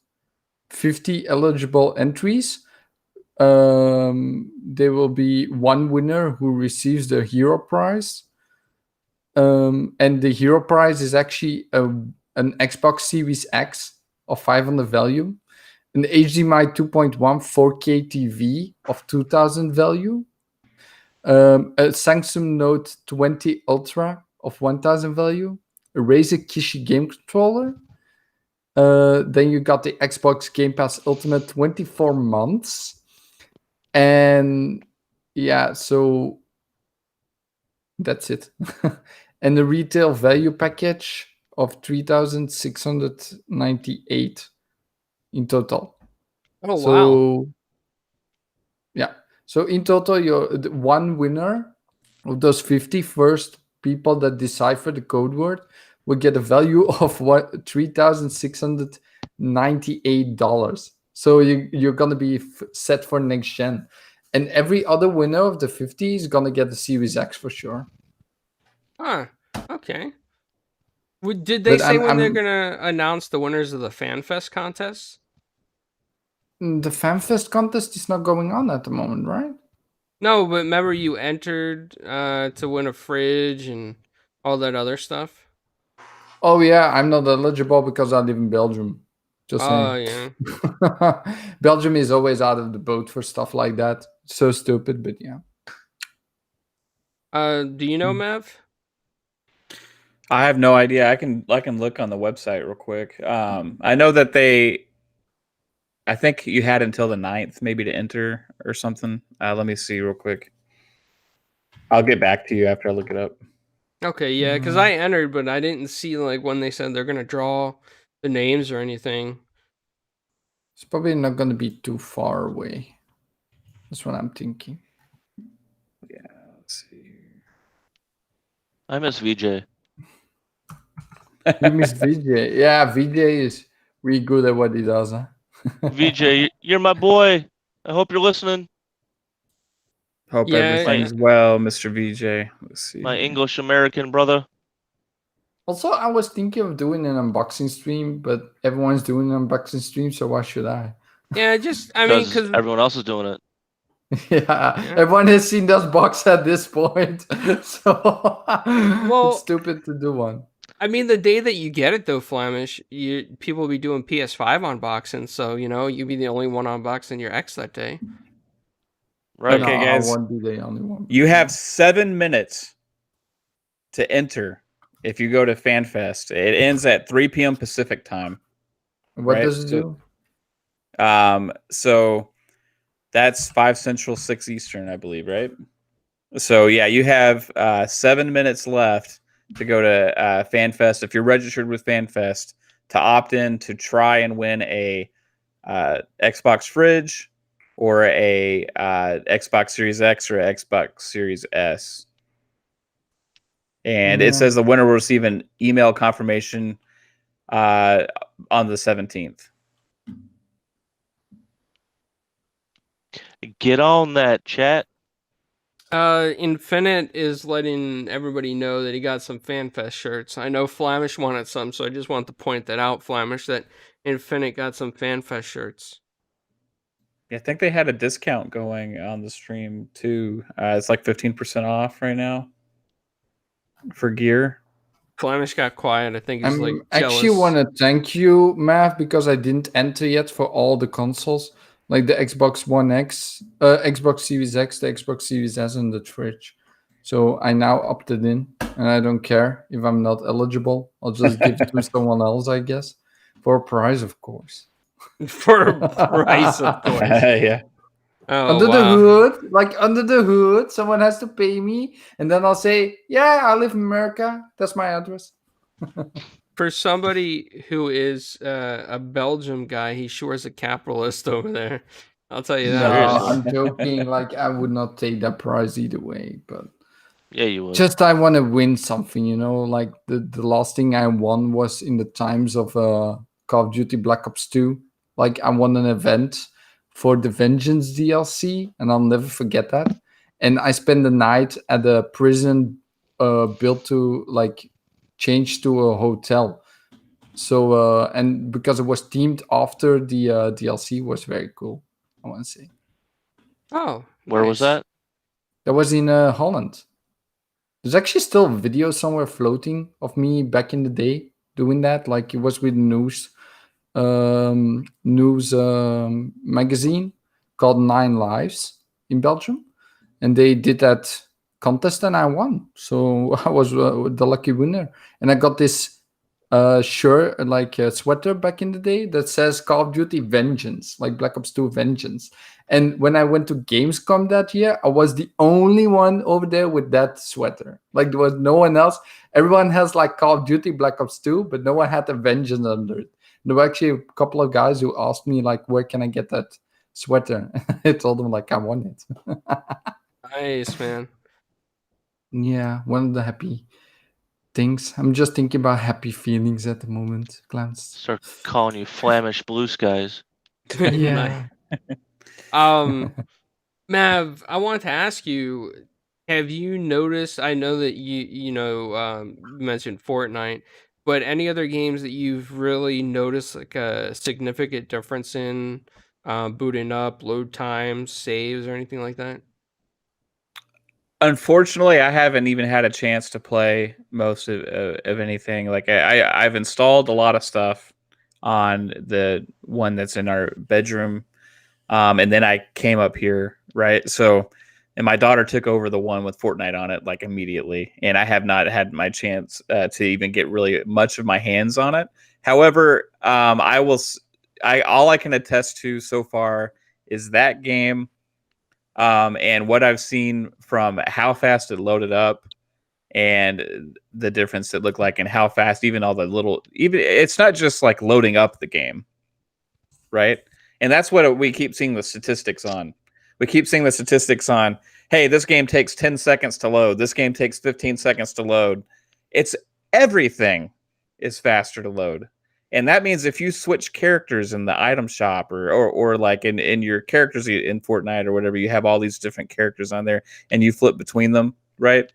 50 eligible entries. There will be one winner who receives the hero prize. And the hero prize is actually an Xbox Series X of 500 value, an HDMI 2.1 4K TV of 2000 value, a Samsung Note 20 Ultra of 1000 value, a Razer Kishi game controller. Then you got the Xbox Game Pass Ultimate 24 months. And yeah, so that's it. And the retail value package of 3,698 in total. Oh, wow. So yeah. So in total, you're the one winner of those 50 first people that decipher the code word will get a value of what $3,698. So you're gonna be set for next gen, and every other winner of the 50 is gonna get the Series X for sure. Huh. Okay. Did they But say when they're I'm gonna announce the winners of the FanFest contests? the FanFest contest is not going on at the moment, right? No, but remember you entered to win a fridge and all that other stuff? Oh yeah, I'm not eligible because I live in Belgium. Just Oh, saying. yeah. Belgium is always out of the boat for stuff like that. So stupid, but yeah. Do you know, Mev? I have no idea. I can look on the website real quick. I know that I think you had until the 9th maybe to enter or something. Let me see real quick. I'll get back to you after I look it up. Okay, yeah, because I entered, but I didn't see like when they said they're gonna draw the names or anything. It's probably not going to be too far away. That's what I'm thinking. Yeah, let's see. I miss VJ. You miss VJ. Yeah, VJ is really good at what he does, huh? VJ, you're my boy. I hope you're listening. Hope Yeah, everything's well, Mr. VJ. Let's see. My here. English American brother. Also, I was thinking of doing an unboxing stream, but everyone's doing an unboxing stream, so why should I? yeah, I mean, Because because everyone else is doing it. Yeah, everyone has seen this box at this point, so Well- it's stupid to do one. I mean, the day that you get it though, Flamish, people will be doing PS5 unboxing, so you'll be the only one unboxing your X that day. Right. Okay, No, guys. I won't be the only one. You have 7 minutes to enter if you go to FanFest. It ends at 3 p.m. Pacific time. What right, does it so- do? So that's 5 Central, 6 Eastern, I believe, right? So yeah, you have 7 minutes left to go to FanFest. If you're registered with FanFest, to opt in to try and win a Xbox fridge or a Xbox Series X or a Xbox Series S. And it says the winner will receive an email confirmation on the 17th. Get on that, chat. Infinite is letting everybody know that he got some FanFest shirts. I know Flamish wanted some, so I just want to point that out, Flamish, that Infinite got some FanFest shirts. Yeah, I think they had a discount going on the stream too. It's like 15% off right now for gear. Flamish got quiet. I think he's I'm like actually jealous. want to thank you, Mav, because I didn't enter yet for all the consoles, like the Xbox One X, Xbox Series X, the Xbox Series S, and the Switch. So I now opted in, and I don't care if I'm not eligible. I'll just give to someone else, I guess, for a price, of course. For a price, of course. Yeah. Oh, Under the wow. hood, like under the hood, someone has to pay me, and then I'll say, "Yeah, I live in America. That's my address." For somebody who is a Belgium guy, he sure is a capitalist over there. I'll tell you that. No, much. Seriously. I'm joking. Like I would not take that prize either way, but Yeah, you would. just I want to win something, you know. Like the last thing I won was in the times of Call of Duty Black Ops 2. Like I won an event for the Vengeance DLC, and I'll never forget that. And I spent the night at a prison built to like change to a hotel. So and because it was themed after the DLC, was very cool. I want to say Oh, Where was nice. that? that was in Holland. There's actually still a video somewhere floating of me back in the day doing that. Like it was with news magazine called Nine Lives in Belgium, and they did that contest and I won. So I was the lucky winner, and I got this shirt, like a sweater back in the day that says Call of Duty Vengeance, like Black Ops 2 Vengeance. And when I went to Gamescom that year, I was the only one over there with that sweater. Like there was no one else. Everyone has like Call of Duty Black Ops 2, but no one had a Vengeance under it. There were actually a couple of guys who asked me like, where can I get that sweater? I told them like I won it. Nice, man. Yeah, one of the happy things. I'm just thinking about happy feelings at the moment, Clownz. Start calling you Flamish Blue Skies. Yeah. Mav, I wanted to ask you, have you noticed, I know that you mentioned Fortnite, but any other games that you've really noticed like a significant difference in booting up, load times, saves, or anything like that? Unfortunately, I haven't even had a chance to play most of anything. Like I've installed a lot of stuff on the one that's in our bedroom, and then I came up here, right? So, and my daughter took over the one with Fortnite on it like immediately, and I have not had my chance to even get really much of my hands on it. However, all I can attest to so far is that game. And what I've seen from how fast it loaded up and the difference it looked like and how fast even all the little, even it's not just like loading up the game, right? And that's what we keep seeing the statistics on. We keep seeing the statistics on, hey, this game takes 10 seconds to load. This game takes 15 seconds to load. It's everything is faster to load. And that means if you switch characters in the item shop or like in your characters in Fortnite or whatever, you have all these different characters on there and you flip between them, right?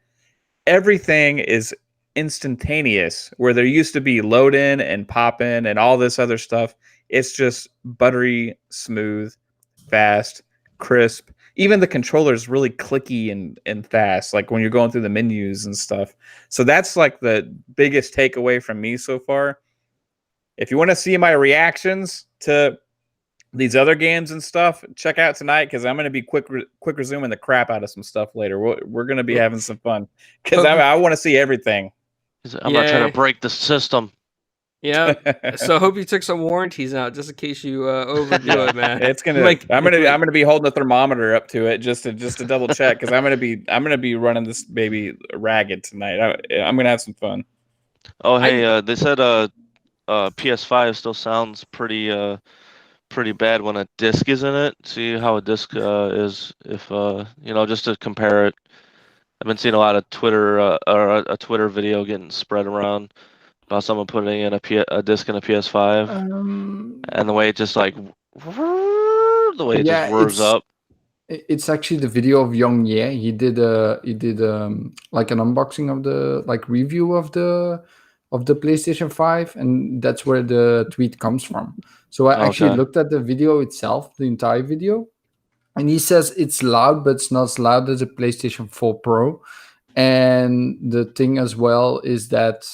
Everything is instantaneous where there used to be load in and pop in and all this other stuff. It's just buttery, smooth, fast, crisp. Even the controller is really clicky and fast, like when you're going through the menus and stuff. So that's like the biggest takeaway from me so far. If you want to see my reactions to these other games and stuff, check out tonight because I'm going to be quick resuming the crap out of some stuff later. We're going to be having some fun because I want to see everything. I'm not trying Yeah. to break the system. Yeah. So I hope you took some warranties out just in case you overdo it, man. It's gonna. I'm gonna be holding the thermometer up to it just to double check because I'm gonna be running this baby ragged tonight. I'm gonna have some fun. Oh, hey, they said PS5 still sounds pretty bad when a disc is in it. See how a disc is if just to compare it. I've been seeing a lot of Twitter or a Twitter video getting spread around about someone putting in a disc in a PS5 and the way it just like the way it just whirs up. It's actually the video of Young Ye. He did like an unboxing of the like review of the PlayStation 5, and that's where the tweet comes from. So I actually looked at the video itself, the entire video, and he says it's loud, but it's not as loud as a PlayStation 4 Pro. And the thing as well is that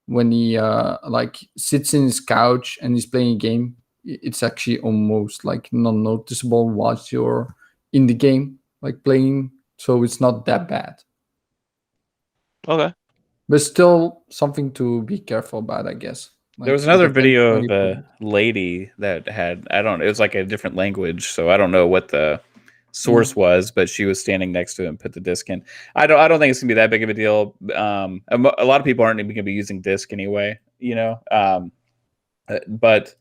when he like sits in his couch and he's playing a game, it's actually almost like non-noticeable whilst you're in the game, like playing. So it's not that bad, Okay. but still something to be careful about, I guess. Like, There was another it depends video what of you a put. lady that had, I don't know, it was like a different language, so I don't know what the source was, but she was standing next to him, put the disc in. I don't think it's gonna be that big of a deal. A lot of people aren't even gonna be using disc anyway, you know. But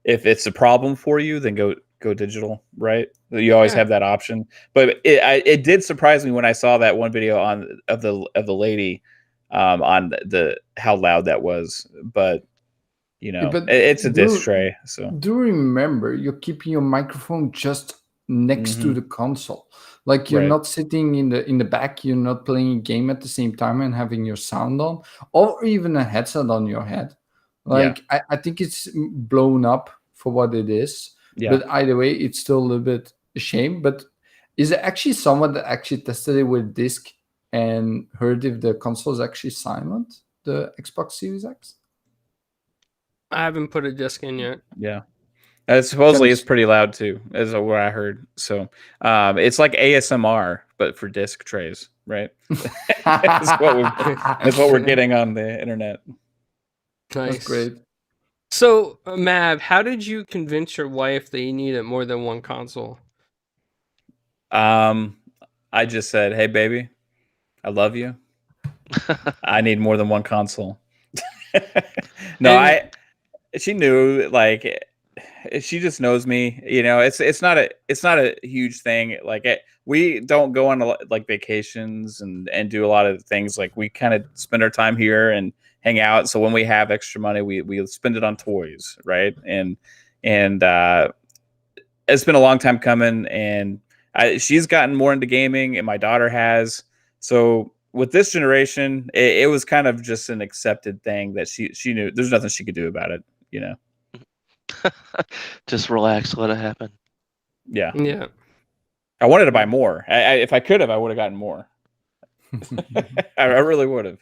if it's a problem for you, then go digital, right? You always Yeah. have that option. But it did surprise me when I saw that one video of the lady on the how loud that was. But you Yeah, know, but it's a disc tray, so do remember you're keeping your microphone just next to the console. Like you're right. not sitting in the back, you're not playing a game at the same time and having your sound on, or even a headset on your head. Yeah. Like I think it's blown up for what it is. Yeah. But either way, it's still a little bit a shame. But is there actually someone that actually tested it with disc and heard if the console is actually silent, the Xbox Series X? I haven't put a disc in yet. Yeah. Supposedly it's Can- pretty loud too, is what I heard. So it's like ASMR, but for disc trays, right? That's what we're getting on the internet. Nice. That's great. So, Mav, how did you convince your wife that you needed more than one console? I just said, "Hey, baby, I love you. I need more than one console." No, she knew, like, she just knows me, you know. It's not a huge thing. Like, we don't go on like vacations and do a lot of things. Like, we kind of spend our time here and hang out. So when we have extra money, we spend it on toys, right? And it's been a long time coming, and she's gotten more into gaming, and my daughter has. So with this generation, it was kind of just an accepted thing that she knew there's nothing she could do about it, you know. Just relax, let it happen. Yeah. Yeah. I wanted to buy more. If I could have, I would have gotten more. I really would have.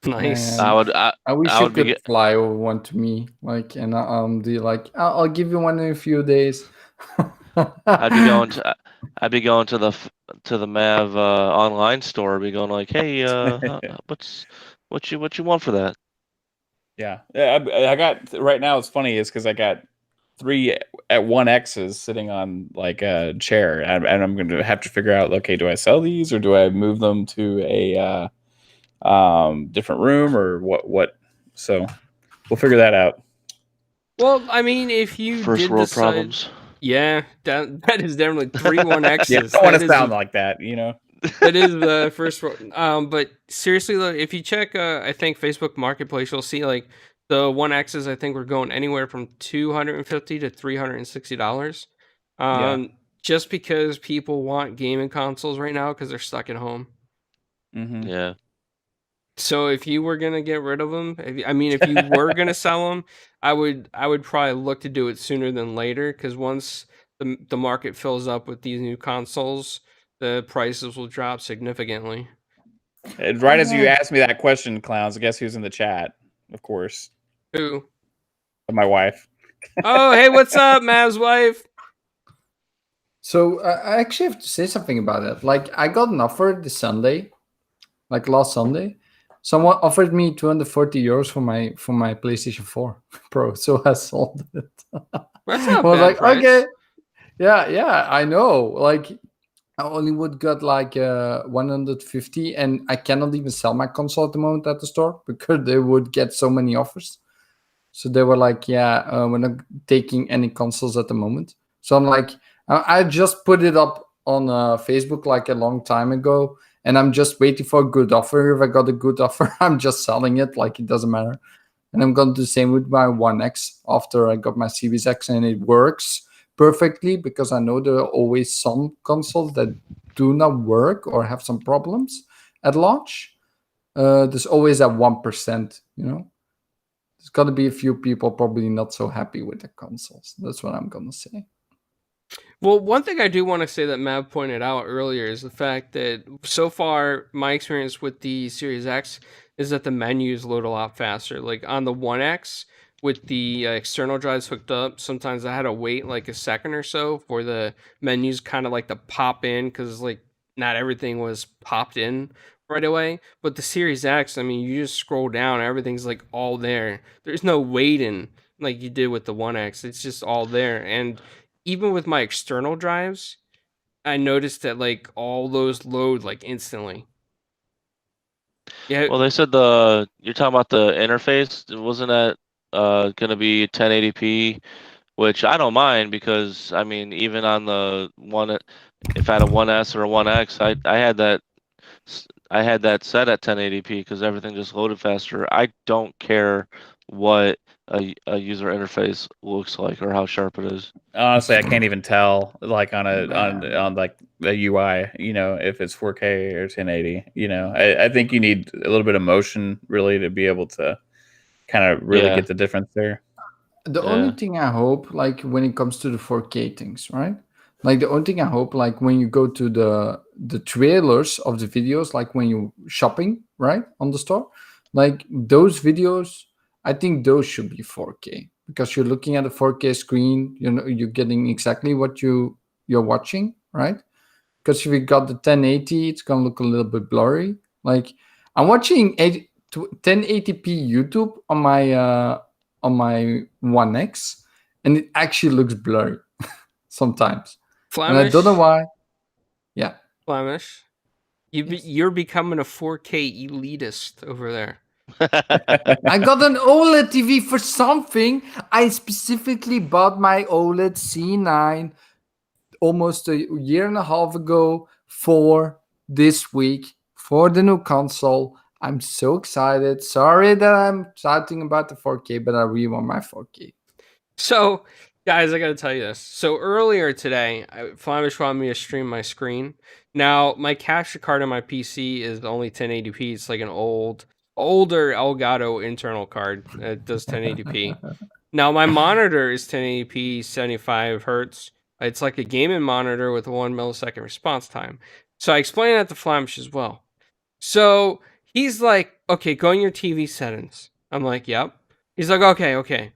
Nice. I wish I you would be could fly over one to me, like, and do like I'll give you one in a few days. I'd be going to the Mav online store. I'd be going like, hey, what you want for that? Yeah. I got right now. It's funny is because I got 3 at 1Xs sitting on like a chair, and I'm going to have to figure out, okay, do I sell these or do I move them to a different room or what? So we'll figure that out. Well, I mean, if you First did world decide, problems. yeah, that is definitely 3 1Xs. Yeah, I don't want to sound like that, you know. That is the first one. But seriously though, if you check, I think Facebook Marketplace, you'll see like the 1Xs. I think we're going anywhere from $250 to $360. Just because people want gaming consoles right now because they're stuck at home. Mm-hmm. Yeah. So if you were gonna get rid of them, if you were gonna sell them, I would probably look to do it sooner than later, because once the market fills up with these new consoles, the prices will drop significantly. And right as you asked me that question, Clownz, guess who's in the chat? Of course, Who? my wife. Oh, hey, what's up, Mav's wife? So I actually have to say something about that. Like, I got an offer this Sunday, like last Sunday. Someone offered me 240 euros for my PlayStation 4 Pro, so I sold it. That's not I was bad like, price. okay, yeah, I know. Like, I only would got like 150, and I cannot even sell my console at the moment at the store because they would get so many offers. So they were like, yeah, we're not taking any consoles at the moment. So I'm like, I just put it up on Facebook like a long time ago, and I'm just waiting for a good offer. If I got a good offer, I'm just selling it. Like, it doesn't matter. And I'm going to do the same with my 1X after I got my Series X, and it works perfectly, because I know there are always some consoles that do not work or have some problems at launch. There's always that 1%, you know. There's got to be a few people probably not so happy with the consoles. That's what I'm going to say. Well, one thing I do want to say that Mav pointed out earlier is the fact that so far, my experience with the Series X, is that the menus load a lot faster. Like on the 1X with the external drives hooked up, sometimes I had to wait like a second or so for the menus kind of like to pop in because like not everything was popped in right away. But the Series X, I mean, you just scroll down, everything's like all there. There's no waiting like you did with the 1X. It's just all there. And even with my external drives, I noticed that like all those load like instantly. Yeah, Well, they said you're talking about the interface. Wasn't that gonna be 1080p? Which I don't mind because I mean, even on the one, if I had a 1S or a 1X, I had that set at 1080p because everything just loaded faster. I don't care what a user interface looks like or how sharp it is. Honestly, I can't even tell, like on like the UI, if it's 4K or 1080. I think you need a little bit of motion really to be able to kind of really Yeah. get the difference there. The only thing I hope, like when it comes to the 4K things, right? Like the only thing I hope, like when you go to the trailers of the videos, like when you shopping, right, on the store, like those videos, I think those should be 4K because you're looking at a 4K screen. You're getting exactly what you're watching, right? Because if you got the 1080, it's gonna look a little bit blurry. Like I'm watching 1080p YouTube on my 1X, and it actually looks blurry sometimes. And I don't know why. Yeah. Flamish, Yes. you're becoming a 4K elitist over there. I got an OLED TV for something. I specifically bought my OLED C9 almost a year and a half ago for this week for the new console. I'm so excited. Sorry that I'm shouting about the 4K, but I really want my 4K. So, guys, I got to tell you this. So earlier today, Flamish wanted me to stream my screen. Now, my capture card on my PC is only 1080p. It's like an older Elgato internal card. It does 1080p. Now, my monitor is 1080p, 75 hertz. It's like a gaming monitor with 1 millisecond response time. So I explained that to Flamish as well. So he's like, okay, go in your TV settings. I'm like, yep. He's like, okay.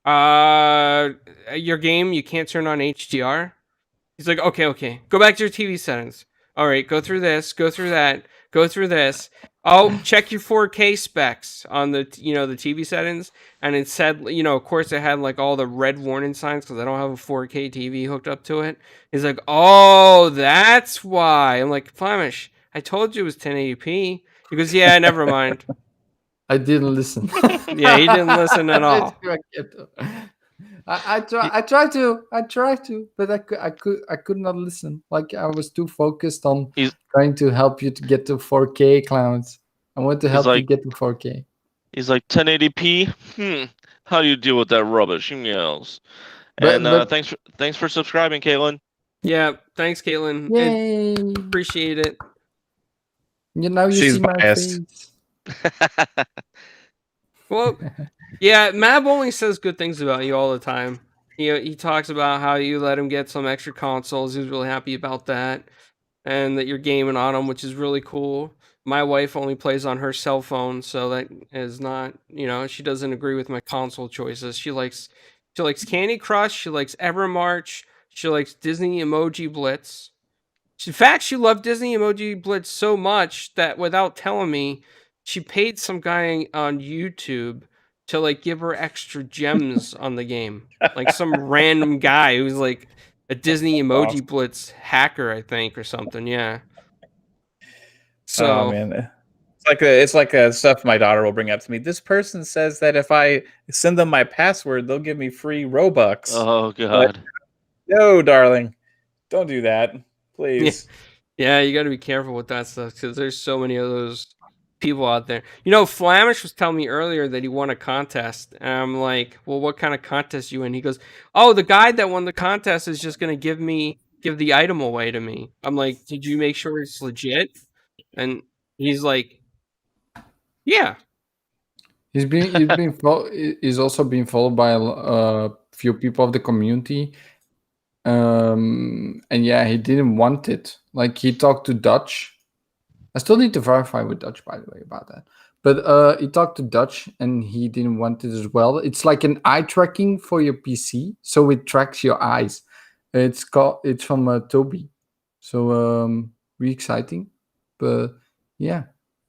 Your game, you can't turn on HDR. He's like, okay. Go back to your TV settings. All right, go through this, go through that, go through this. Oh, check your 4K specs on the the TV settings, and it said, of course it had like all the red warning signs because I don't have a 4K TV hooked up to it. He's like, oh, that's why. I'm like, Flamish, I told you it was 1080p. He goes, yeah, never mind. I didn't listen. Yeah, he didn't listen at all. I tried to, but I could not listen. Like I was too focused on trying to help you to get to 4K, Clownz. I want to help you get to 4K. He's like 1080p. How do you deal with that rubbish? He yells. But thanks for subscribing, Caitlin. Yeah, thanks, Caitlin. Yay! Appreciate it. She's see my biased. face. Well, yeah, Mab only says good things about you all the time. He talks about how you let him get some extra consoles. He's really happy about that, and that you're gaming on them, which is really cool. My wife only plays on her cell phone, so that is not, she doesn't agree with my console choices. She likes Candy Crush. She likes Evermarch. She likes Disney Emoji Blitz. In fact, she loved Disney Emoji Blitz so much that without telling me, she paid some guy on YouTube to like give her extra gems on the game. Like some random guy who's like a Disney Emoji Blitz hacker, I think, or something. Yeah. So, oh man, it's like stuff my daughter will bring up to me. This person says that if I send them my password, they'll give me free Robux. Oh god. But, no, darling, don't do that, please. Yeah, you got to be careful with that stuff because there's so many of those people out there. Flamish was telling me earlier that he won a contest, and I'm like, well, what kind of contest you in? He goes, oh, the guy that won the contest is just gonna give the item away to me. I'm like, did you make sure it's legit? And he's like, yeah. He's also being followed by a few people of the community. And yeah, he didn't want it. Like he talked to Dutch. I still need to verify with Dutch, by the way, about that. But he talked to Dutch and he didn't want it as well. It's like an eye tracking for your PC, so it tracks your eyes. It's from Toby, so really exciting. But yeah,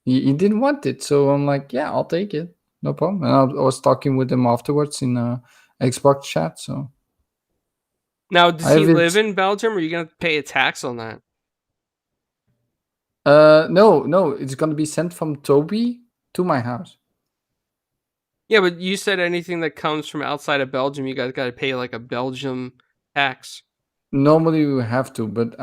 he didn't want it, so I'm like, yeah, I'll take it, no problem. And I was talking with him afterwards in Xbox chat. So Now, does I he have it. live in Belgium, or are you gonna pay a tax on that? No, it's gonna be sent from Toby to my house. Yeah, but you said anything that comes from outside of Belgium, you guys got to pay like a Belgium tax. Normally you have to, but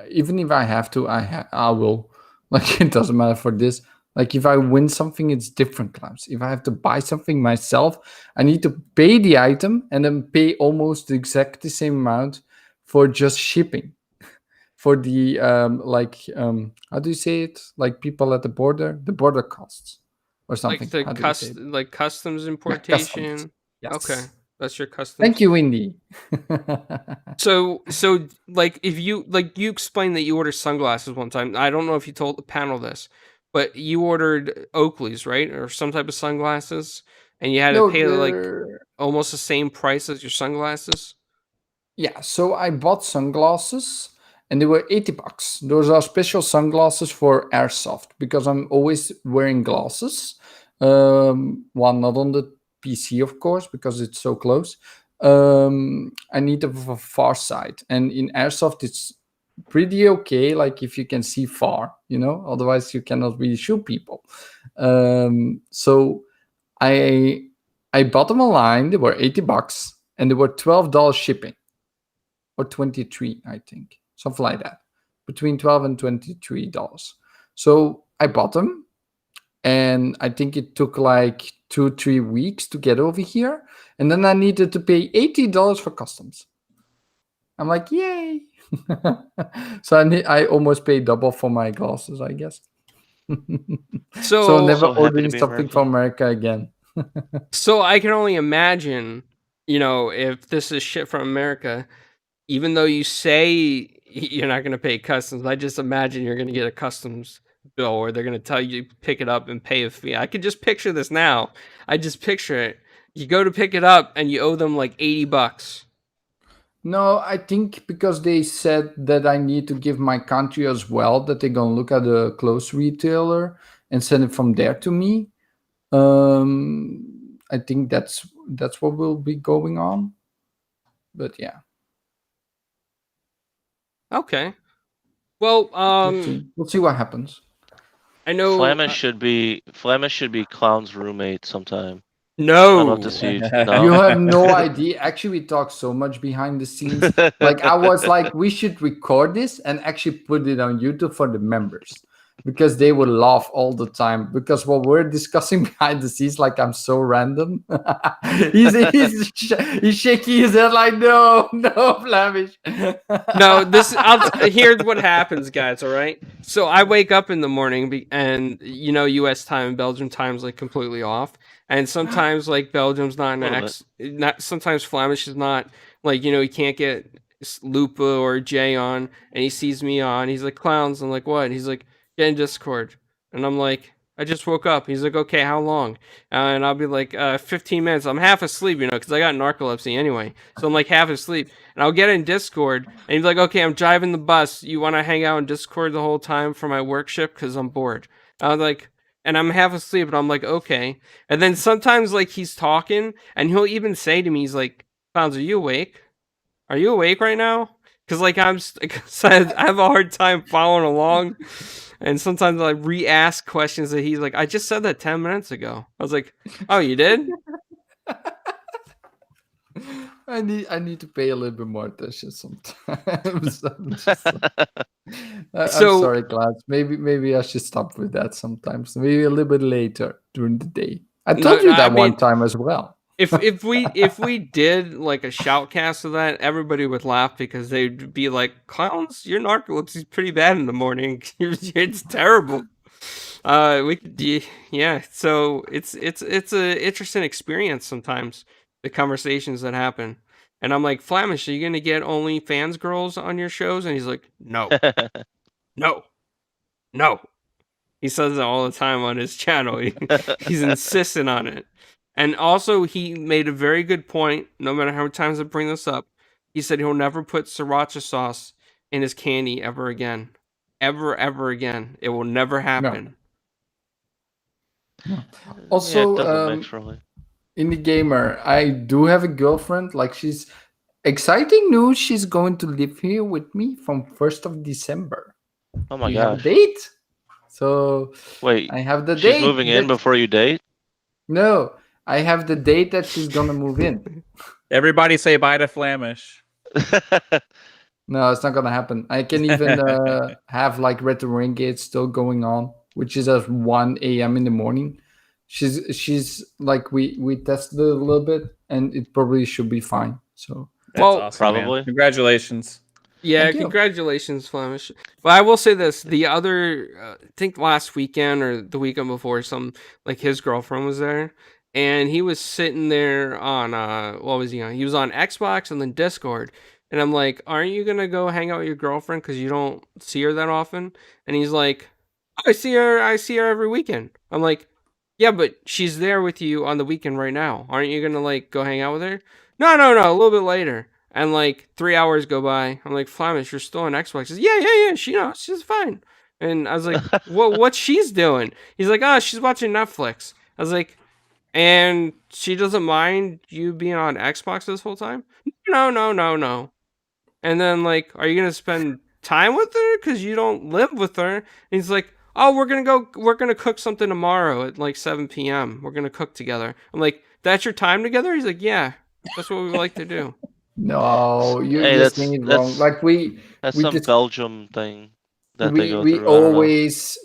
even if I have to, I will. Like it doesn't matter for this. Like if I win something, it's different, Clownz. If I have to buy something myself, I need to pay the item and then pay almost exactly the same amount for just shipping. For the how do you say it? Like people at the border costs or something. Like the How do you say it? like customs Yeah, importation. customs. Okay, Yes. that's your customs. Thank you, Indy. So like if you explained that you ordered sunglasses one time. I don't know if you told the panel this, but you ordered Oakley's, right? Or some type of sunglasses, and you had to No, pay like almost the same price as your sunglasses. yeah, so I bought sunglasses and they were $80. Those are special sunglasses for airsoft because I'm always wearing glasses. Well, not on the PC, of course, because it's so close. I need them for far sight, and in airsoft, it's pretty okay. Like if you can see far, otherwise you cannot really shoot people. So I I bought them online. They were $80, and they were $12 shipping, or 23, I think, something like that, between $12 and $23. So I bought them, and I think it took like 2-3 weeks to get over here, and then I needed to pay $80 for customs. I'm like, yay! So I almost paid double for my glasses, I guess. So never So happy to ordering be something from America again. So I can only imagine, if this is shit from America, even though you say you're not going to pay customs, I just imagine you're going to get a customs bill, or they're going to tell you to pick it up and pay a fee. I could just picture this now. I just picture it. You go to pick it up and you owe them like $80. No, I think because they said that I need to give my country as well, that they're gonna look at a close retailer and send it from there to me. I think that's what will be going on. But yeah, Okay. Well, we'll see what happens. I know. Flamish should be Clown's roommate sometime. I No. don't know if to You no. have no idea. Actually, we talk so much behind the scenes. Like I was like, we should record this and actually put it on YouTube for the members, because they will laugh all the time. Because what we're discussing behind the scenes, like I'm so random. he's shaking his head like, no, Flamish. No, here's what happens, guys. All right. So I wake up in the morning, and U.S. time and Belgium time's like completely off. And sometimes like Belgium's not sometimes Flamish is not, like, he can't get Lupa or Jay on, and he sees me on. He's like, Clownz. I'm like, what? He's like, get in Discord. And I'm like, I just woke up. He's like, okay, how long? And I'll be like, 15 minutes. I'm half asleep, because I got narcolepsy anyway. So I'm like half asleep. And I'll get in Discord, and he's like, okay, I'm driving the bus. You want to hang out in Discord the whole time for my work shift? Because I'm bored. I was like, and I'm half asleep, and I'm like, okay. And then sometimes, like, he's talking, and he'll even say to me, he's like, Clownz, are you awake? Are you awake right now? Because, like, I have a hard time following along. And sometimes I re-ask questions that he's like, I just said that 10 minutes ago. I was like, oh, you did? I need to pay a little bit more attention sometimes. I'm sorry, Clownz. Maybe I should stop with that sometimes. Maybe a little bit later during the day. I told you that one time as well. If we did like a shoutcast of that, everybody would laugh, because they'd be like, Clownz, your narcolepsy is pretty bad in the morning. It's terrible. Yeah. So it's a interesting experience sometimes, the conversations that happen. And I'm like, Flamish, are you gonna get OnlyFans girls on your shows? And he's like, no, no, no. He says it all the time on his channel. He's insistent on it. And also, he made a very good point. No matter how many times I bring this up, he said he'll never put sriracha sauce in his candy ever again. Ever again. It will never happen. Also, it doesn't mix really. Indie Gamer, I do have a girlfriend. Like, she's exciting news. She's going to live here with me from 1st of December. Oh my We have a gosh. date. So Wait, I have the she's date. moving in before you date? No, I have the date that she's gonna move in. Everybody say bye to Flamish. No, it's not gonna happen. I can even have like Red the Ring Gate still going on, which is at 1 a.m. in the morning. She's like we tested it a little bit, and it probably should be fine. So That's awesome, man. probably. Congratulations. Yeah, Thank you. congratulations, Flamish. But I will say this: the other, I think last weekend or the weekend before, like his girlfriend was there, and he was sitting there on what was he on? He was on Xbox and then Discord, and I'm like, aren't you gonna go hang out with your girlfriend because you don't see her that often? And he's like, I see her every weekend. I'm like, yeah, but she's there with you on the weekend right now. Aren't you gonna like go hang out with her? No, a little bit later. And like 3 hours go by. I'm like, Flamish, you're still on Xbox. He says, yeah. She knows. She's fine. And I was like, what she's doing? He's like, oh, she's watching Netflix. I was like, and she doesn't mind you being on Xbox this whole time? No. And then like, are you gonna spend time with her? Because you don't live with her. And he's like, oh, we're gonna cook something tomorrow at like 7 p.m. We're gonna cook together. I'm like, that's your time together? He's like, yeah, that's what we like to do. no, you're Hey, just saying it wrong. Like that's we some just Belgium thing that they go we through. I don't know.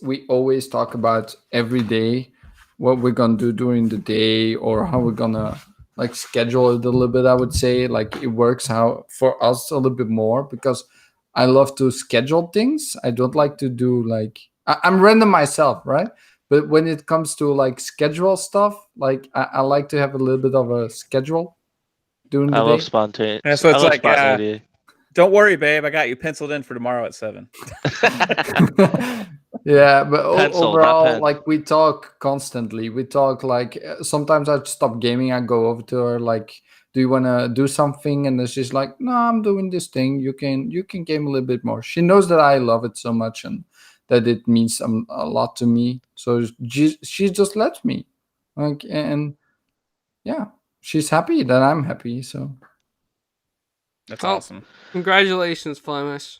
we always talk about every day what we're gonna do during the day or how we're gonna like schedule it a little bit. I would say like it works how for us a little bit more because I love to schedule things. I don't like to do like I'm random myself, right? But when it comes to like schedule stuff, like I like to have a little bit of a schedule during I the love day. spontaneity. Yeah, so it's like, spontaneity. don't worry, babe. I got you penciled in for tomorrow at 7. Yeah, but Pencil, not overall, pen. like we talk constantly. We talk like sometimes I stop gaming. I go over to her like, "Do you want to do something?" And then she's like, "No, I'm doing this thing. You can game a little bit more." She knows that I love it so much and that it means a lot to me. So she just lets me, like, and yeah, she's happy that I'm happy. So That's Well, awesome. Congratulations, Flamish.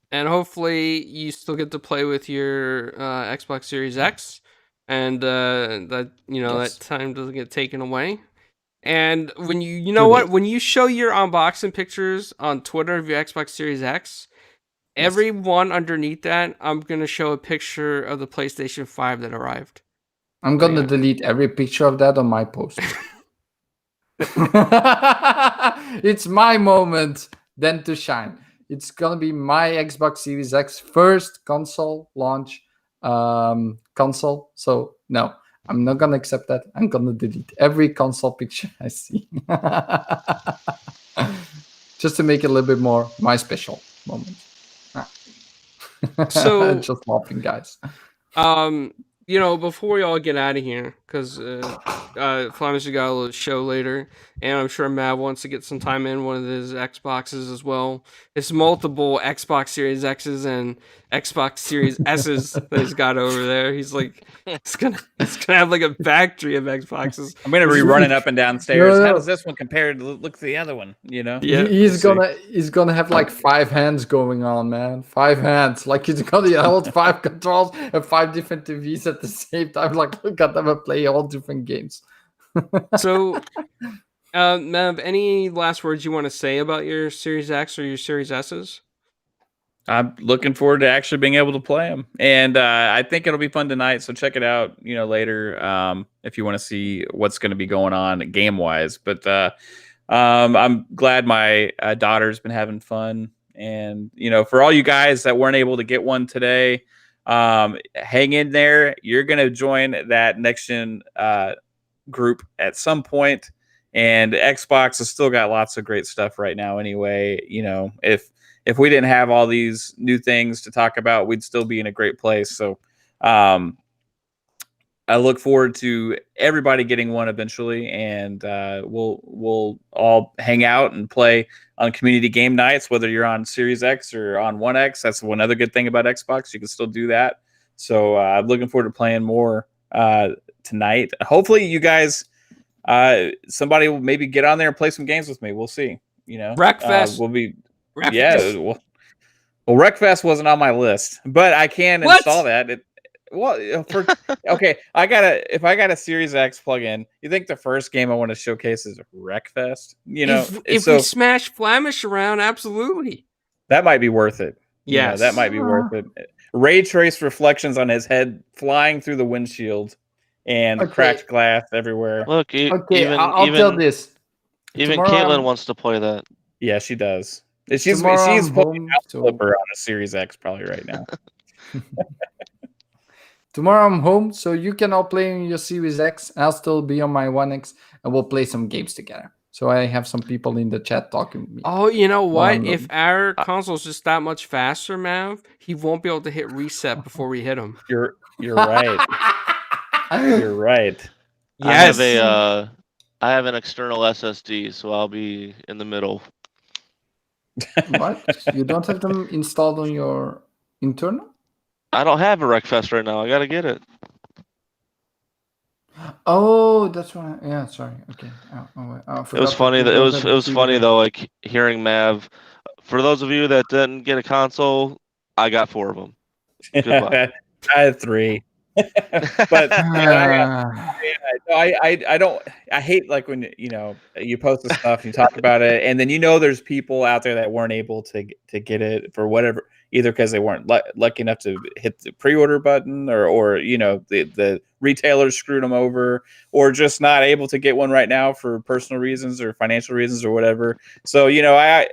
And hopefully you still get to play with your Xbox Series X, and that Yes. that time doesn't get taken away. And when you know Too what, late. when you show your unboxing pictures on Twitter of your Xbox Series X, Yes. every one underneath that, I'm gonna show a picture of the PlayStation 5 that arrived. I'm So, gonna yeah. delete every picture of that on my post. It's my moment then to shine. It's gonna be my Xbox Series X first console launch console. So no, I'm not gonna accept that. I'm gonna delete every console picture I see. Just to make it a little bit more my special moment. So- just laughing, guys. Before we all get out of here, because Flamish has got a little show later, and I'm sure Matt wants to get some time in one of his Xboxes as well. It's multiple Xbox Series X's and Xbox Series S's that he's got over there. He's like, he's gonna have like a factory of Xboxes. I'm gonna be running up and down stairs. No. How does this one compare to look to the other one? You know? Yeah, he's we'll see. he's gonna have like 5 hands going on, man. 5 hands. Like he's gonna hold 5 controls and 5 different TVs at the same time. Like look at them and play all different games. So, Mav, any last words you want to say about your Series X or your Series S's? I'm looking forward to actually being able to play them, and I think it'll be fun tonight. So check it out, later if you want to see what's going to be going on game wise. But I'm glad my daughter's been having fun, and for all you guys that weren't able to get one today, hang in there. You're going to join that next gen group at some point, and Xbox has still got lots of great stuff right now. Anyway, if if we didn't have all these new things to talk about, we'd still be in a great place. So I look forward to everybody getting one eventually, and we'll all hang out and play on community game nights, whether you're on Series X or on One X. That's one other good thing about Xbox; you can still do that. So I'm looking forward to playing more tonight. Hopefully, you guys, somebody will maybe get on there and play some games with me. We'll see. Wreckfest. We'll be Wreckfest. Well, Wreckfest wasn't on my list, but I can install that. Okay, if I got a Series X plug-in, you think the first game I want to showcase is Wreckfest? If we smash Flamish around, absolutely. That might be worth it. Yes. That might be worth it. Ray trace reflections on his head flying through the windshield and cracked glass everywhere. Look, I'll tell this. Even Caitlin wants to play that. Yeah, she does. She's playing House Flipper on a Series X probably right now. Tomorrow I'm home, so you can all play on your Series X. I'll still be on my One X, and we'll play some games together. So I have some people in the chat talking with me. Oh, you know what? If our console's just that much faster, Mav, he won't be able to hit reset before we hit him. You're right. You're right. Yes. I have an external SSD, so I'll be in the middle. What? You don't have them installed on your internal? I don't have a Wreckfest right now. I gotta get it. Oh, that's right. Yeah, sorry. Okay. It was funny that it was funny though, like hearing Mav. For those of you that didn't get a console, I got 4 of them. Goodbye. I had 3. But I don't. I hate like when you post the stuff and you talk about it, and then there's people out there that weren't able to get it for whatever, either because they weren't lucky enough to hit the pre-order button, or the retailers screwed them over, or just not able to get one right now for personal reasons or financial reasons or whatever. So I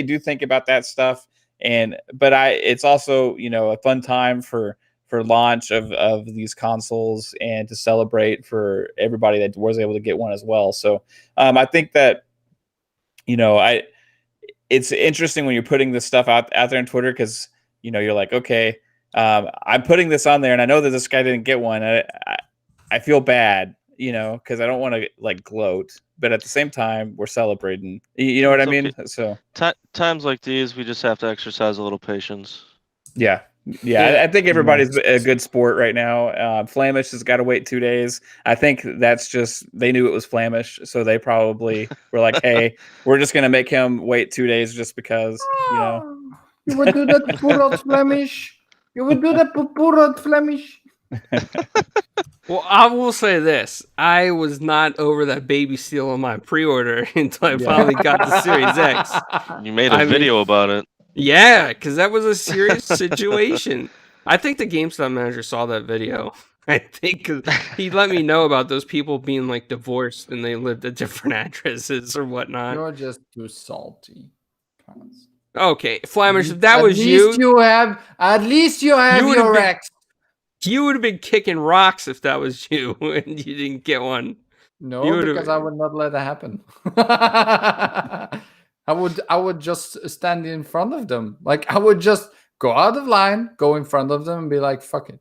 do think about that stuff, but it's also a fun time for launch of these consoles and to celebrate for everybody that was able to get one as well. So I think that it's interesting when you're putting this stuff out there on Twitter, because you're like, okay, I'm putting this on there and I know that this guy didn't get one. I feel bad, because I don't want to like gloat, but at the same time we're celebrating. You know what I mean? Okay. So times like these, we just have to exercise a little patience. Yeah. I think everybody's a good sport right now. Flamish has got to wait 2 days. I think that's just, they knew it was Flamish, so they probably were like, hey, we're just going to make him wait 2 days just because, You would do that, poor old Flamish. You would do that, poor old Flamish. Well, I will say this. I was not over that baby steal on my pre-order until I finally got the Series X. You made a video about it. Yeah, because that was a serious situation. I think the GameStop manager saw that video. I think 'cause he let me know about those people being like divorced and they lived at different addresses or whatnot. You're just too salty. Okay, Flamish, if that was you, at least you have your X. You would have been kicking rocks if that was you and you didn't get one. No, because I would not let that happen. I would just stand in front of them. Like I would just go out of line, go in front of them, and be like, "Fuck it."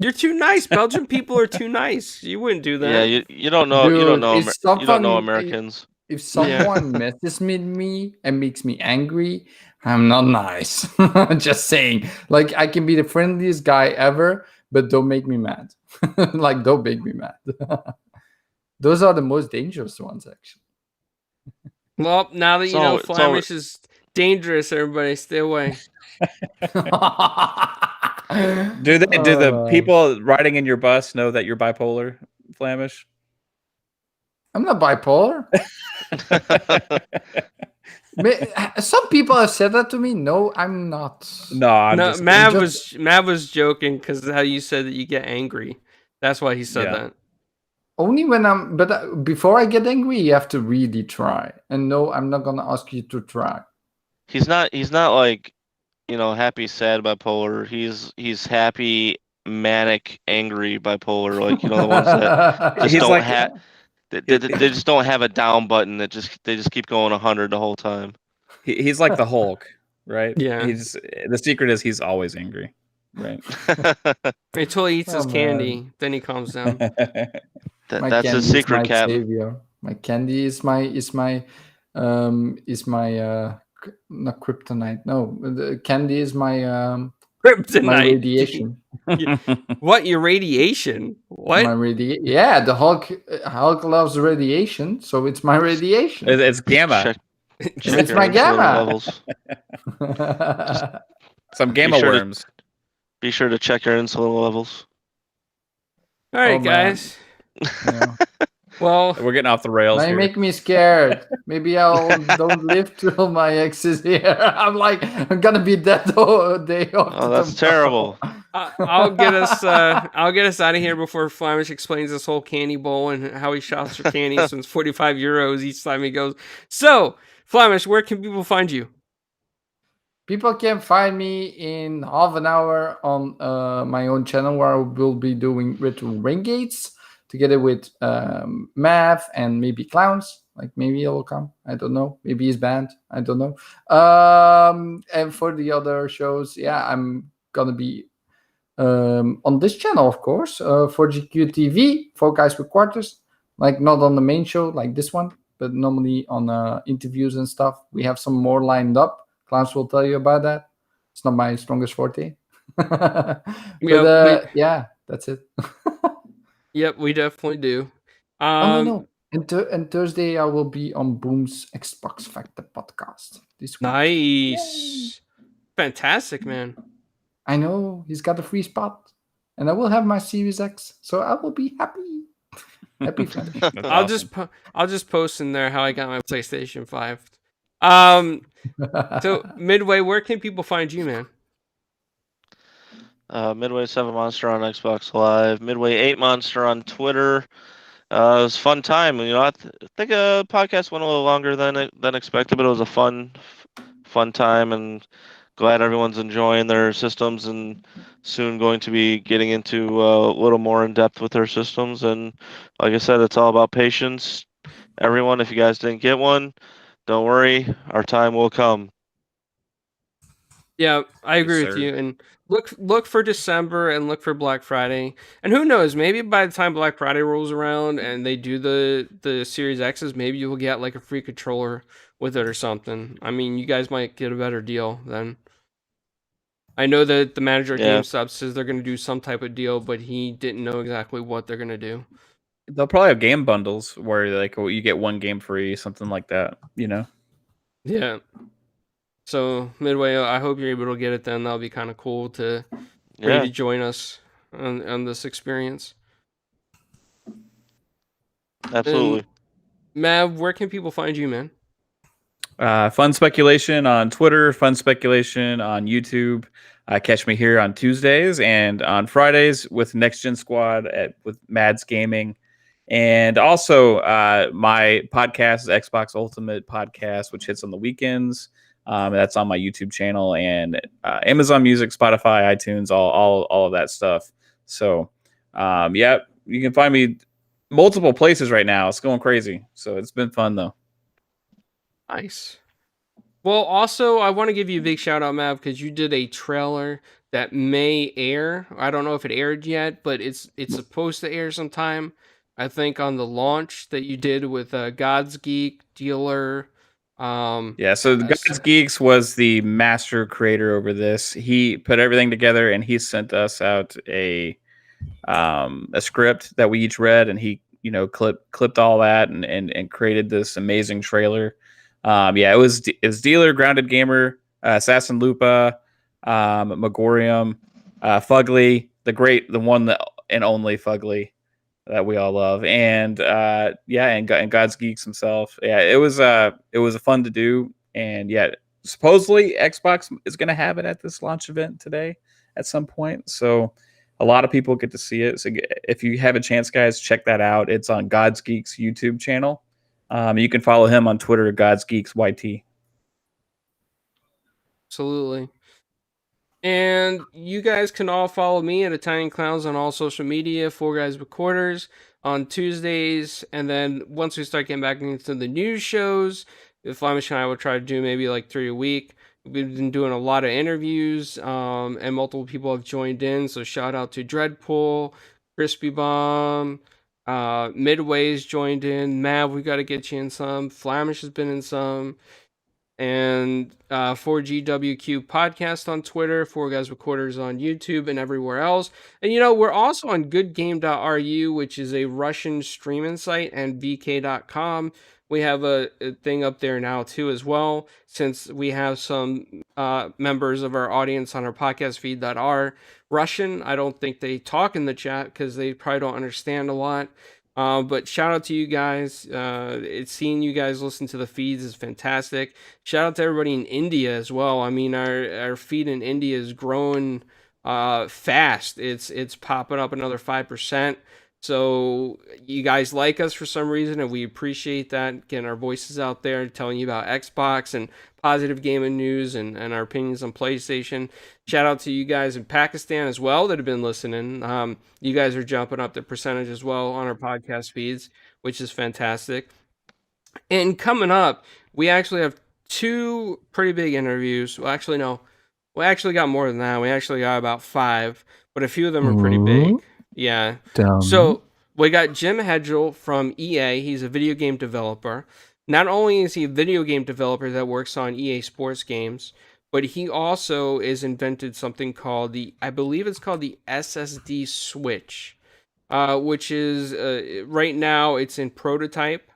You're too nice. Belgian people are too nice. You wouldn't do that. Yeah, you don't know. Dude, you don't know Americans. If someone messes with me and makes me angry, I'm not nice. Just saying. Like I can be the friendliest guy ever, but don't make me mad. Like don't make me mad. Those are the most dangerous ones, actually. Well, now that you know Flamish is dangerous, everybody stay away. Do the people riding in your bus know that you're bipolar, Flamish? I'm not bipolar. Some people have said that to me. No, I'm not. No, Mav was joking because how you said that you get angry. That's why he said that. Only when but before I get angry, you have to really try. And no, I'm not gonna ask you to try. He's not like, happy, sad bipolar. He's happy, manic, angry bipolar. Like, the ones that just don't have. They just don't have a down button. They just keep going 100 the whole time. He's like the Hulk, right? Yeah. The secret is he's always angry, right? Until he eats his Oh, candy, then he calms down. My That's candy his is secret, my Captain. savior. My candy is my not kryptonite. No, the candy is my Kryptonite. radiation. What? Your radiation? What? My radiation. Yeah, the Hulk loves radiation, so it's my radiation. It's gamma. Check It's your my insulin gamma. levels. Some gamma sure to- worms. Be sure to check your insulin levels. All right, Oh, man. guys. Yeah. Well, We're getting off the rails Now you here. make me scared. Maybe I'll don't live till my ex is here. I'm gonna be dead all day after Oh, that's tomorrow. terrible. I'll get us out of here before Flamish explains this whole candy bowl and how he shops for candy since 45 euros each time he goes. So, Flamish, where can people find you? People can find me in half an hour on my own channel where I will be doing ritual ring gates together with Mav and maybe Clownz. Like maybe he'll come. I don't know. Maybe he's banned. I don't know. And for the other shows, yeah, I'm gonna be on this channel, of course, for GQTV, for Guys with Quarters. Like not on the main show like this one, but normally on interviews and stuff. We have some more lined up. Clownz will tell you about that. It's not my strongest forte. But yeah, that's it. Yep, we definitely do. No. And Thursday I will be on Boom's Xbox Factor podcast this week. Nice. Fantastic, man. I know he's got a free spot, and I will have my Series X, so I will be happy. Happy Flamish. That's I'll awesome. I'll just post in there how I got my PlayStation 5. So Midway, where can people find you, man? Midway 7 Monster on Xbox Live. Midway 8 Monster on Twitter. It was a fun time. You know, I think a podcast went a little longer than expected, but it was a fun time, and glad everyone's enjoying their systems and soon going to be getting into a little more in depth with their systems. And like I said, it's all about patience. Everyone, if you guys didn't get one, don't worry, our time will come. Yeah, I agree with sir. you. And look for December and look for Black Friday. And who knows, maybe by the time Black Friday rolls around and they do the Series X's, maybe you will get like a free controller with it or something. I mean, you guys might get a better deal then. I know that the manager at Yeah. GameStop says they're going to do some type of deal, but he didn't know exactly what they're going to do. They'll probably have game bundles where like you get one game free, something like that. You know. Yeah. So Midway, I hope you're able to get it then. That'll be kind of cool for you Yeah, to join us on this experience. absolutely. Mav, where can people find you, man? Fun Speculation on Twitter, Fun Speculation on YouTube. Catch me here on Tuesdays and on Fridays with Next Gen Squad with Mads Gaming. And also my podcast is Xbox Ultimate Podcast, which hits on the weekends. That's on my YouTube channel and Amazon Music, Spotify, iTunes, all of that stuff. So yeah, you can find me multiple places right now. It's going crazy. So it's been fun though. Nice. Well, also, I want to give you a big shout out, Mav, because you did a trailer that may air. I don't know if it aired yet, but it's supposed to air sometime. I think on the launch that you did with God's Geek, Dealer. Yeah, so God's Geeks was the master creator over this. He put everything together and he sent us out a script that we each read, and he clipped all that and created this amazing trailer. Yeah, it was Dealer, Grounded Gamer, Assassin Lupa, Megorium, Fugly, the one that and only Fugly that we all love, and and God's Geeks himself. Yeah, it was fun to do, and yeah, supposedly Xbox is going to have it at this launch event today at some point. So a lot of people get to see it. So if you have a chance, guys, check that out. It's on God's Geeks YouTube channel. You can follow him on Twitter, God's Geeks YT. Absolutely. And you guys can all follow me at Italian Clownz on all social media, 4 Guys with Quarters on Tuesdays. And then once we start getting back into the news shows, Flamish and I will try to do maybe like 3 a week. We've been doing a lot of interviews, and multiple people have joined in. So shout out to Dreadpool, Crispy Bomb, Midway's joined in. Mav, we got to get you in some. Flamish has been in some. And 4GWQ podcast on Twitter, 4Guys Recorders on YouTube and everywhere else. And we're also on goodgame.ru, which is a Russian streaming site, and vk.com. We have a thing up there now too as well, since we have some members of our audience on our podcast feed that are Russian. I don't think they talk in the chat because they probably don't understand a lot. But shout out to you guys. It's seeing you guys listen to the feeds is fantastic. Shout out to everybody in India as well. I mean, our feed in India is growing fast. It's popping up another 5%. So you guys like us for some reason, and we appreciate that. Getting our voices out there, telling you about Xbox and positive gaming news and our opinions on PlayStation. Shout out to you guys in Pakistan as well that have been listening. You guys are jumping up the percentage as well on our podcast feeds, which is fantastic. And coming up, we actually have 2 pretty big interviews. Well, actually, no. We actually got more than that. We actually got about 5, but a few of them are pretty big. Yeah. So we got Jim Hedgel from EA. He's a video game developer. Not only is he a video game developer that works on EA Sports games, but he also has invented something called I believe it's called the SSD Switch, which is right now it's in prototype.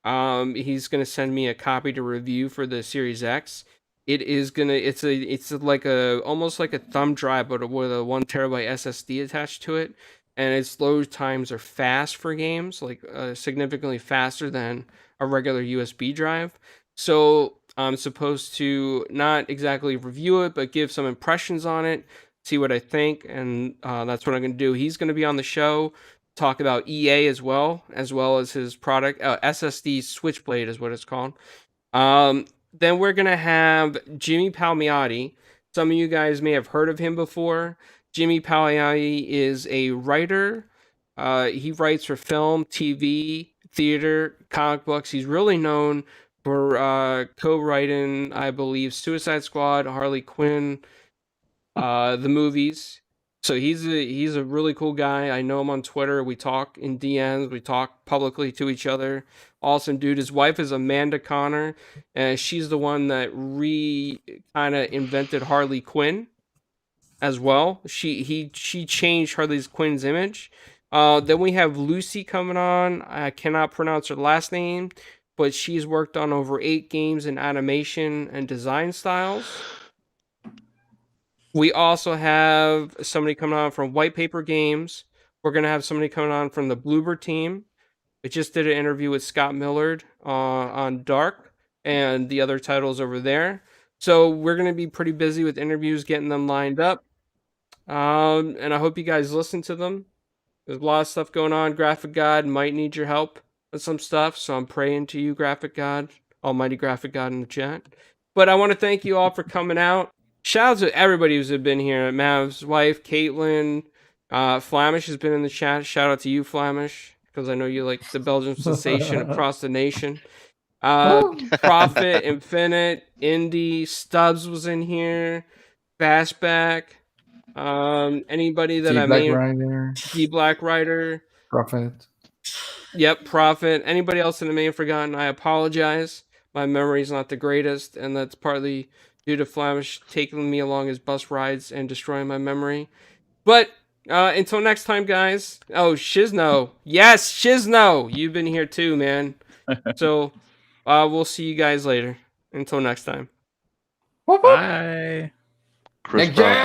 He's gonna send me a copy to review for the Series X. It's like almost like a thumb drive, but with a 1 terabyte SSD attached to it, and its load times are fast for games, like significantly faster than a regular USB drive. So I'm supposed to not exactly review it, but give some impressions on it, see what I think, and that's what I'm going to do. He's going to be on the show, talk about EA as well as his product, SSD Switchblade is what it's called. Then we're going to have Jimmy Palmiotti. Some of you guys may have heard of him before. Jimmy Palmiotti is a writer. He writes for film, TV, theater, comic books. He's really known for co-writing, I believe, Suicide Squad, Harley Quinn, the movies. So he's a really cool guy. I know him on Twitter. We talk in DMs. We talk publicly to each other. Awesome dude. His wife is Amanda Connor, and she's the one that kind of invented Harley Quinn as well. She changed Harley Quinn's image. Then we have Lucy coming on. I cannot pronounce her last name, but she's worked on over 8 games in animation and design styles. We also have somebody coming on from White Paper Games. We're going to have somebody coming on from the Bloober team. I just did an interview with Scott Millard on Dark and the other titles over there. So we're going to be pretty busy with interviews, getting them lined up. And I hope you guys listen to them. There's a lot of stuff going on. Graphic God might need your help with some stuff, so I'm praying to you, Graphic God, Almighty Graphic God in the chat. But I want to thank you all for coming out. Shout out to everybody who's been here. Mav's wife, Caitlin, Flamish has been in the chat. Shout out to you, Flamish, because I know you like the Belgian sensation across the nation. Prophet, Infinite, Indy, Stubbs was in here. Fastback. Anybody that I may D Black Rider, Prophet. Yep, Prophet. Anybody else that I may have forgotten, I apologize. My memory's not the greatest, and that's partly due to Flamish taking me along his bus rides and destroying my memory. But until next time, guys. Oh, Shizno. Yes, Shizno. You've been here too, man. So we'll see you guys later. Until next time. Bye. Chris Brown did